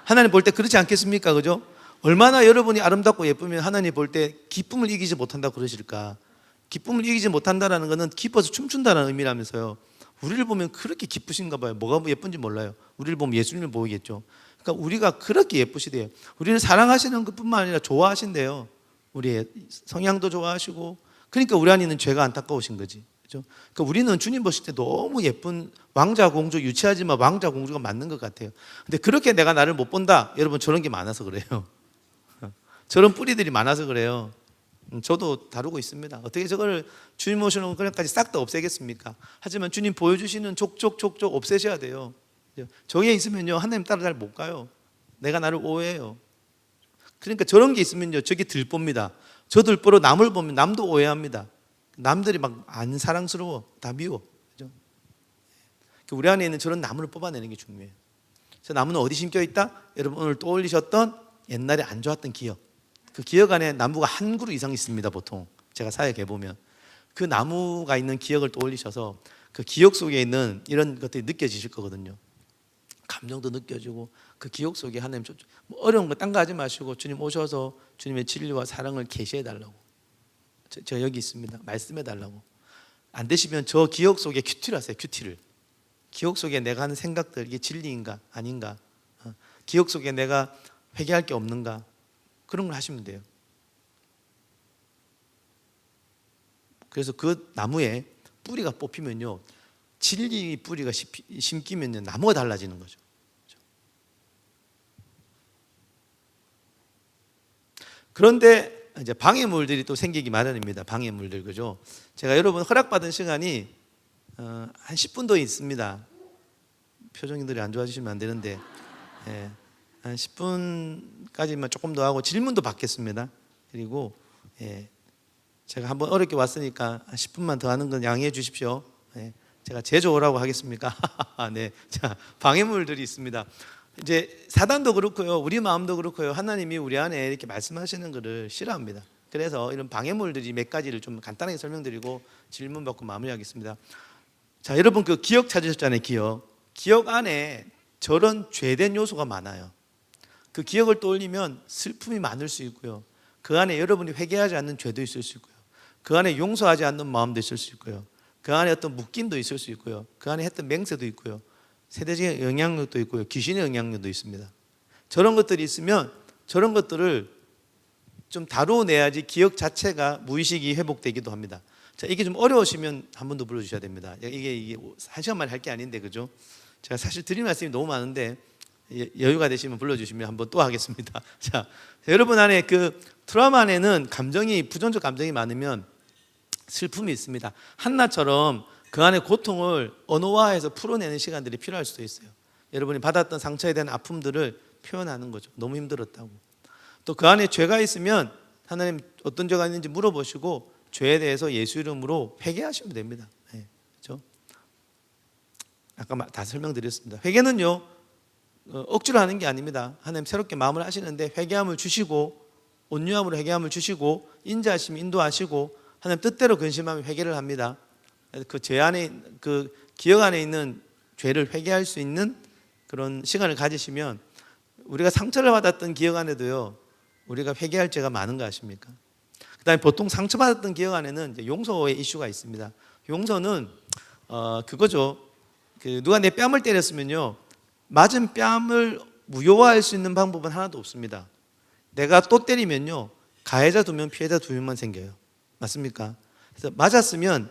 하나님 볼 때 그렇지 않겠습니까? 그죠? 얼마나 여러분이 아름답고 예쁘면 하나님 볼 때 기쁨을 이기지 못한다고 그러실까? 기쁨을 이기지 못한다는 것은 기뻐서 춤춘다는 의미라면서요. 우리를 보면 그렇게 기쁘신가 봐요. 뭐가 예쁜지 몰라요. 우리를 보면 예수님을 보이겠죠. 그러니까 우리가 그렇게 예쁘시대요. 우리를 사랑하시는 것뿐만 아니라 좋아하신대요. 우리의 성향도 좋아하시고. 그러니까 우리 안에 있는 죄가 안타까우신 거지. 그렇죠? 그러니까 우리는 주님 보실 때 너무 예쁜 왕자 공주, 유치하지만 왕자 공주가 맞는 것 같아요. 근데 그렇게 내가 나를 못 본다, 여러분, 저런 게 많아서 그래요. 저런 뿌리들이 많아서 그래요. 저도 다루고 있습니다. 어떻게 저걸 주님 오시는 그날까지 싹 다 없애겠습니까? 하지만 주님 보여주시는 족족 없애셔야 돼요. 저게 있으면요, 하나님 따라 잘 못 가요. 내가 나를 오해해요. 그러니까 저런 게 있으면요, 저게 들봅니다. 저 들보로 남을 보면 남도 오해합니다. 남들이 막 안 사랑스러워, 다 미워. 그죠? 우리 안에 있는 저런 나무를 뽑아내는 게 중요해요. 저 나무는 어디 심겨 있다? 여러분 오늘 떠올리셨던 옛날에 안 좋았던 기억. 그 기억 안에 나무가 한 그루 이상 있습니다. 보통 제가 사역해 보면 그 나무가 있는 기억을 떠올리셔서 그 기억 속에 있는 이런 것들이 느껴지실 거거든요. 감정도 느껴지고 그 기억 속에 하나님 뭐 어려운 거 딴 거 하지 마시고 주님 오셔서 주님의 진리와 사랑을 계시해 달라고. 저 여기 있습니다. 말씀해 달라고. 안 되시면 저 기억 속에 큐티를 하세요. 큐티를. 기억 속에 내가 하는 생각들, 이게 진리인가 아닌가, 기억 속에 내가 회개할 게 없는가, 그런 걸 하시면 돼요. 그래서 그 나무에 뿌리가 뽑히면요, 진리 뿌리가 심기면요, 나무가 달라지는 거죠. 그런데 이제 방해물들이 또 생기기 마련입니다. 방해물들, 그죠? 제가 여러분 허락받은 시간이 한 10분도 있습니다. 표정들이 안 좋아지시면 안 되는데, 한 10분까지만 조금 더 하고 질문도 받겠습니다. 그리고 제가 한번 어렵게 왔으니까 한 10분만 더 하는 건 양해해 주십시오. 제가 제조 오라고 하겠습니까? 네, 자, 방해물들이 있습니다. 이제 사단도 그렇고요, 우리 마음도 그렇고요, 하나님이 우리 안에 이렇게 말씀하시는 것을 싫어합니다. 그래서 이런 방해물들이 몇 가지를 좀 간단하게 설명드리고 질문 받고 마무리하겠습니다. 자, 여러분 그 기억 찾으셨잖아요. 기억 안에 저런 죄된 요소가 많아요. 그 기억을 떠올리면 슬픔이 많을 수 있고요. 그 안에 여러분이 회개하지 않는 죄도 있을 수 있고요. 그 안에 용서하지 않는 마음도 있을 수 있고요. 그 안에 어떤 묶임도 있을 수 있고요. 그 안에 했던 맹세도 있고요. 세대적인 영향력도 있고요. 귀신의 영향력도 있습니다. 저런 것들이 있으면 저런 것들을 좀 다루어내야지 기억 자체가 무의식이 회복되기도 합니다. 자, 이게 좀 어려우시면 한 번 더 불러주셔야 됩니다. 이게 한 시간만 할 게 아닌데, 그죠? 제가 사실 드릴 말씀이 너무 많은데 여유가 되시면 불러주시면 한번 또 하겠습니다. 자, 여러분 안에 그 트라우마 안에는 부정적 감정이 많으면 슬픔이 있습니다. 한나처럼 그 안에 고통을 언어화해서 풀어내는 시간들이 필요할 수도 있어요. 여러분이 받았던 상처에 대한 아픔들을 표현하는 거죠. 너무 힘들었다고. 또 그 안에 죄가 있으면 하나님 어떤 죄가 있는지 물어보시고 죄에 대해서 예수 이름으로 회개하시면 됩니다. 네, 그렇죠? 아까 다 설명드렸습니다. 회개는요 억지로 하는 게 아닙니다. 하나님 새롭게 마음을 하시는데 회개함을 주시고 온유함으로 회개함을 주시고 인자하시면 인도하시고 하나님 뜻대로 근심하면 회개를 합니다. 그 죄 안에 그 기억 안에 있는 죄를 회개할 수 있는 그런 시간을 가지시면 우리가 상처를 받았던 기억 안에도요 우리가 회개할 죄가 많은 거 아십니까? 그다음에 보통 상처받았던 기억 안에는 이제 용서의 이슈가 있습니다. 용서는 그거죠. 그 누가 내 뺨을 때렸으면요 맞은 뺨을 무효화할 수 있는 방법은 하나도 없습니다. 내가 또 때리면요 가해자 2명, 피해자 2명만 생겨요. 맞습니까? 그래서 맞았으면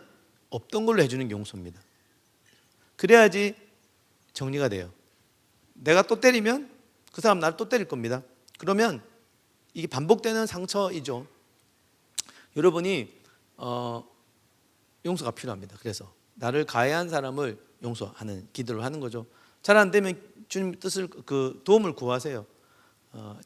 없던 걸로 해주는 게 용서입니다. 그래야지 정리가 돼요. 내가 또 때리면 그 사람 나를 또 때릴 겁니다. 그러면 이게 반복되는 상처이죠. 여러분이 용서가 필요합니다. 그래서 나를 가해한 사람을 용서하는 기도를 하는 거죠. 잘 안 되면 주님 뜻을 그 도움을 구하세요.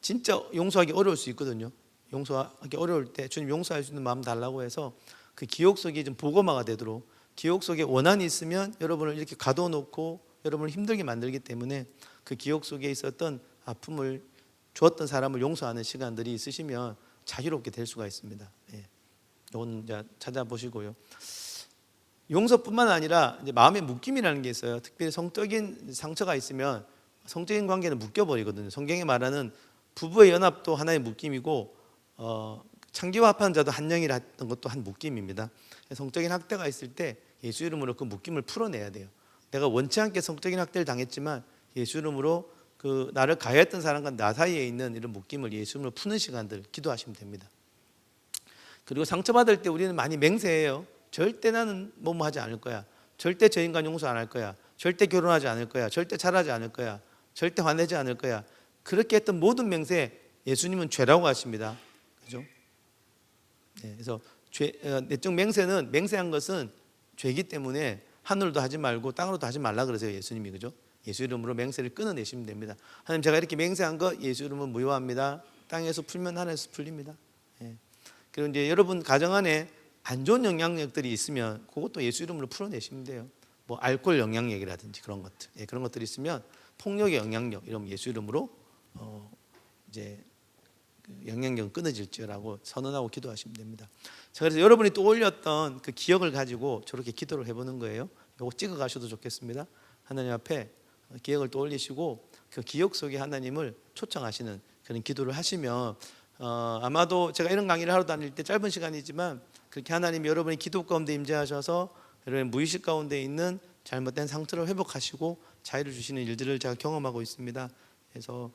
진짜 용서하기 어려울 수 있거든요. 용서하기 어려울 때 주님 용서할 수 있는 마음 달라고 해서 그 기억 속에 좀 보고마가 되도록 기억 속에 원한이 있으면 여러분을 이렇게 가둬놓고 여러분을 힘들게 만들기 때문에 그 기억 속에 있었던 아픔을 주었던 사람을 용서하는 시간들이 있으시면 자유롭게 될 수가 있습니다. 예. 이건 이제 찾아보시고요. 용서뿐만 아니라 이제 마음의 묶임이라는 게 있어요. 특별히 성적인 상처가 있으면 성적인 관계는 묶여버리거든요. 성경에 말하는 부부의 연합도 하나의 묶임이고 창기와 합한 자도 한 영이라 했던 것도 한 묶임입니다. 성적인 학대가 있을 때 예수 이름으로 그 묶임을 풀어내야 돼요. 내가 원치 않게 성적인 학대를 당했지만 예수 이름으로 그 나를 가해했던 사람과 나 사이에 있는 이런 묶임을 예수 이름으로 푸는 시간들 기도하시면 됩니다. 그리고 상처받을 때 우리는 많이 맹세해요. 절대 나는 뭐뭐 하지 않을 거야. 절대 저 인간 용서 안 할 거야. 절대 결혼하지 않을 거야. 절대 잘하지 않을 거야. 절대 화내지 않을 거야. 그렇게 했던 모든 맹세 예수님은 죄라고 하십니다. 그죠? 네, 그래서 내적 맹세는 맹세한 것은 죄이기 때문에 하늘도 하지 말고 땅으로도 하지 말라 그러세요. 예수님이. 그죠? 예수 이름으로 맹세를 끊어내시면 됩니다. 하나님 제가 이렇게 맹세한 거 예수 이름은 무효합니다. 땅에서 풀면 하늘에서 풀립니다. 예. 그리고 이제 여러분 가정 안에 안 좋은 영향력들이 있으면 그것도 예수 이름으로 풀어내시면 돼요. 뭐 알코올 영향력이라든지 그런 것들, 예, 그런 것들이 있으면 폭력의 영향력 이런 예수 이름으로 이제 영향력은 끊어질지라고 선언하고 기도하시면 됩니다. 자, 그래서 여러분이 또 올렸던 그 기억을 가지고 저렇게 기도를 해보는 거예요. 이거 찍어 가셔도 좋겠습니다. 하나님 앞에 기억을 또 올리시고 그 기억 속에 하나님을 초청하시는 그런 기도를 하시면 아마도 제가 이런 강의를 하러 다닐 때 짧은 시간이지만 그렇게 하나님이 여러분의 기도 가운데 임재하셔서 여러분의 무의식 가운데 있는 잘못된 상처를 회복하시고 자유를 주시는 일들을 제가 경험하고 있습니다. 그래서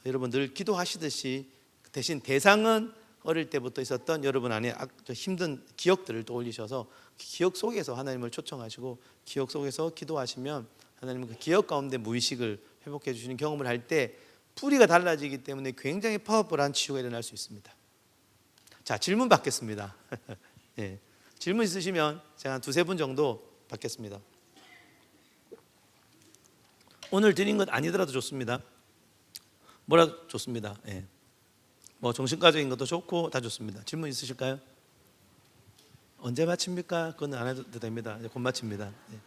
여러분 늘 기도하시듯이 대신 대상은 어릴 때부터 있었던 여러분 안에 힘든 기억들을 또 올리셔서 기억 속에서 하나님을 초청하시고 기억 속에서 기도하시면 하나님은 그 기억 가운데 무의식을 회복해 주시는 경험을 할 때 뿌리가 달라지기 때문에 굉장히 파워풀한 치유가 일어날 수 있습니다. 자, 질문 받겠습니다. 네. 질문 있으시면 제가 한 2-3분 정도 받겠습니다. 오늘 드린 것 아니더라도 좋습니다. 뭐라도 좋습니다. 네. 뭐 정신과적인 것도 좋고 다 좋습니다. 질문 있으실까요? 언제 마칩니까? 그건 안 해도 됩니다. 곧 마칩니다. 네.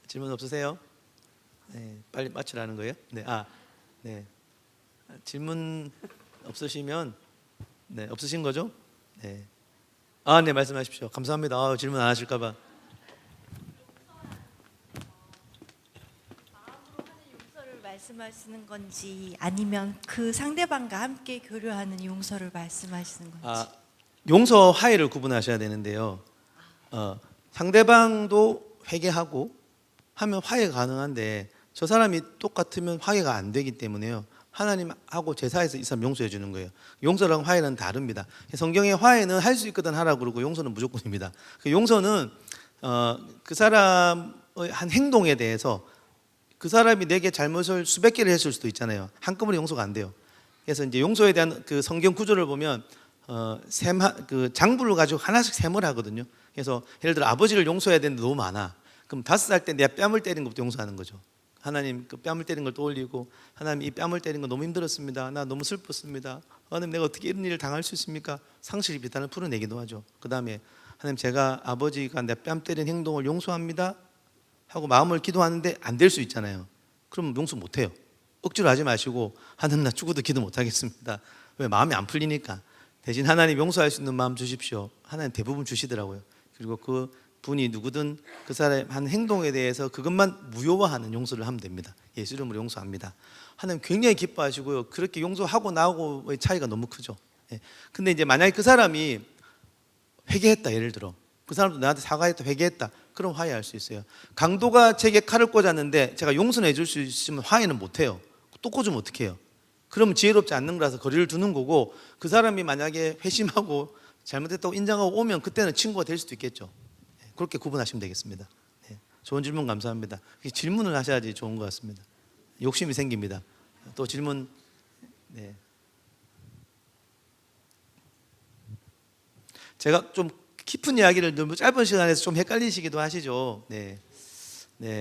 질문 없으세요? 네, 빨리 마치라는 거예요? 네, 네. 질문 없으시면 네, 없으신 거죠? 네. 네, 말씀하십시오. 감사합니다. 질문 안 하실까봐. 용서를 말씀하시는 건지 아니면 그 상대방과 함께 교류하는 용서를 말씀하시는 건지. 용서 화해를 구분하셔야 되는데요. 상대방도 회개하고 하면 화해가 가능한데 저 사람이 똑같으면 화해가 안 되기 때문에요. 하나님하고 제사에서 이 사람 용서해 주는 거예요. 용서랑 화해는 다릅니다. 성경에 화해는 할 수 있거든 하라고 그러고 용서는 무조건입니다. 그 용서는 그 사람의 한 행동에 대해서 그 사람이 내게 잘못을 수백 개를 했을 수도 있잖아요. 한꺼번에 용서가 안 돼요. 그래서 이제 용서에 대한 그 성경 구조를 보면 그 장부를 가지고 하나씩 셈을 하거든요. 그래서 예를 들어 아버지를 용서해야 되는데 너무 많아. 그럼 5살 때 내 뺨을 때린 것부터 용서하는 거죠. 하나님 그 뺨을 때린 걸 떠올리고 하나님 이 뺨을 때린 거 너무 힘들었습니다. 나 너무 슬펐습니다. 하나님 내가 어떻게 이런 일을 당할 수 있습니까? 상실이 비탄을 풀어내기도 하죠. 그 다음에 하나님 제가 아버지가 내 뺨 때린 행동을 용서합니다 하고 마음을 기도하는데 안 될 수 있잖아요. 그럼 용서 못해요. 억지로 하지 마시고 하나님 나 죽어도 기도 못하겠습니다. 왜? 마음이 안 풀리니까. 대신 하나님 용서할 수 있는 마음 주십시오. 하나님 대부분 주시더라고요. 그리고 그 분이 누구든 그 사람의 한 행동에 대해서 그것만 무효화하는 용서를 하면 됩니다. 예수 이름으로 용서합니다. 하나님 굉장히 기뻐하시고요. 그렇게 용서하고 나오고의 차이가 너무 크죠. 근데 이제 만약에 그 사람이 회개했다, 예를 들어 그 사람도 나한테 사과했다, 회개했다, 그럼 화해할 수 있어요. 강도가 제게 칼을 꽂았는데 제가 용서해 줄 수 있으면 화해는 못해요. 또 꽂으면 어떡해요? 그러면 지혜롭지 않는 거라서 거리를 두는 거고, 그 사람이 만약에 회심하고 잘못했다고 인정하고 오면 그때는 친구가 될 수도 있겠죠. 그렇게 구분하시면 되겠습니다. 좋은 질문 감사합니다. 질문을 하셔야지 좋은 것 같습니다. 욕심이 생깁니다. 또 질문. 네. 제가 좀 깊은 이야기를 너무 짧은 시간에서 좀 헷갈리시기도 하시죠. 네,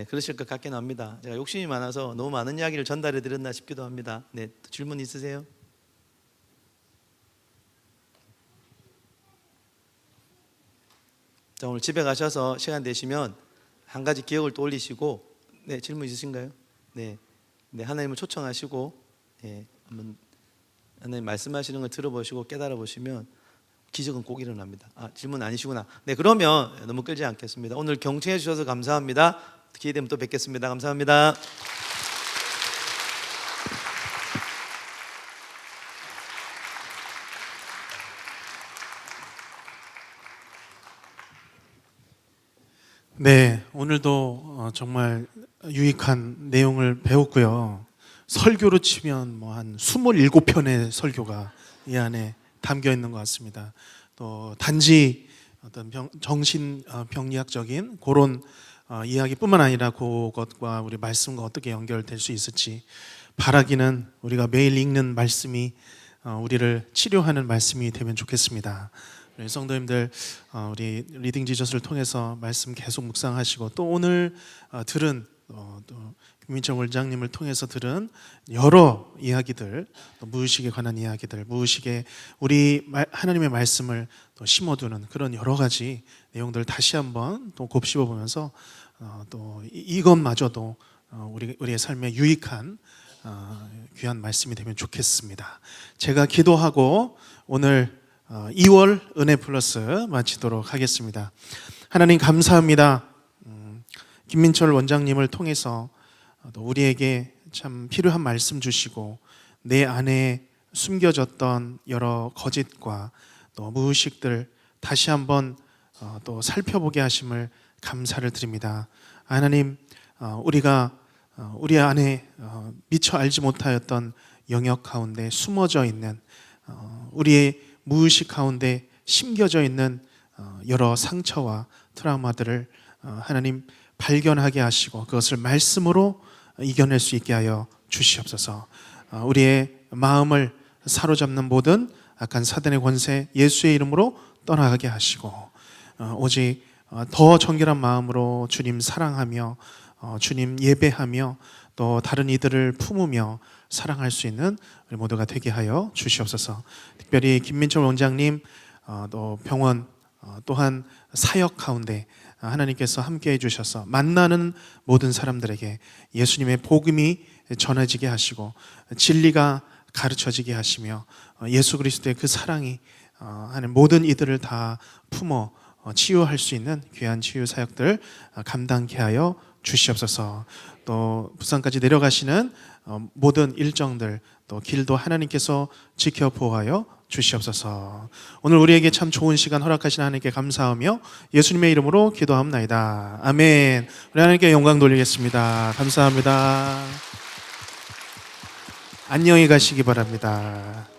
그러실 것 같긴 합니다. 제가 욕심이 많아서 너무 많은 이야기를 전달해 드렸나 싶기도 합니다. 네, 또 질문 있으세요? 자, 오늘 집에 가셔서 시간 되시면 한 가지 기억을 떠올리시고, 네, 질문 있으신가요? 네, 하나님을 초청하시고, 한번 하나님 말씀하시는 걸 들어보시고 깨달아 보시면 기적은 꼭 일어납니다. 질문 아니시구나. 네, 그러면 너무 끌지 않겠습니다. 오늘 경청해 주셔서 감사합니다. 기회되면 또 뵙겠습니다. 감사합니다. 네, 오늘도 정말 유익한 내용을 배웠고요. 설교로 치면 뭐 한 27편의 설교가 이 안에 담겨 있는 것 같습니다. 또 단지 어떤 정신병리학적인 그런 이야기뿐만 아니라 그것과 우리 말씀과 어떻게 연결될 수 있을지 바라기는 우리가 매일 읽는 말씀이 우리를 치료하는 말씀이 되면 좋겠습니다. 우리 성도님들 우리 리딩 지저스를 통해서 말씀 계속 묵상하시고 또 오늘 들은 또 김민철 원장님을 통해서 들은 여러 이야기들, 또 무의식에 관한 이야기들, 무의식에 우리 하나님의 말씀을 또 심어두는 그런 여러 가지 내용들을 다시 한번 또 곱씹어 보면서 또 이것마저도 우리의 삶에 유익한 귀한 말씀이 되면 좋겠습니다. 제가 기도하고 오늘 2월 은혜 플러스 마치도록 하겠습니다. 하나님 감사합니다. 김민철 원장님을 통해서 또 우리에게 참 필요한 말씀 주시고 내 안에 숨겨졌던 여러 거짓과 또 무의식들 다시 한번 또 살펴보게 하심을 감사를 드립니다. 하나님, 우리가 우리 안에 미처 알지 못하였던 영역 가운데 숨어져 있는 우리의 무의식 가운데 심겨져 있는 여러 상처와 트라우마들을 하나님 발견하게 하시고 그것을 말씀으로 이겨낼 수 있게 하여 주시옵소서. 우리의 마음을 사로잡는 모든 악한 사단의 권세 예수의 이름으로 떠나가게 하시고 오직 더 정결한 마음으로 주님 사랑하며 주님 예배하며 또 다른 이들을 품으며 사랑할 수 있는 우리 모두가 되게 하여 주시옵소서. 특별히 김민철 원장님 또 병원 또한 사역 가운데 하나님께서 함께 해주셔서 만나는 모든 사람들에게 예수님의 복음이 전해지게 하시고 진리가 가르쳐지게 하시며 예수 그리스도의 그 사랑이 하는 모든 이들을 다 품어 치유할 수 있는 귀한 치유 사역들 감당케 하여 주시옵소서. 또 부산까지 내려가시는 모든 일정들 또 길도 하나님께서 지켜 보호하여 주시옵소서. 오늘 우리에게 참 좋은 시간 허락하신 하나님께 감사하며 예수님의 이름으로 기도합나이다. 아멘. 우리 하나님께 영광 돌리겠습니다. 감사합니다. 안녕히 가시기 바랍니다.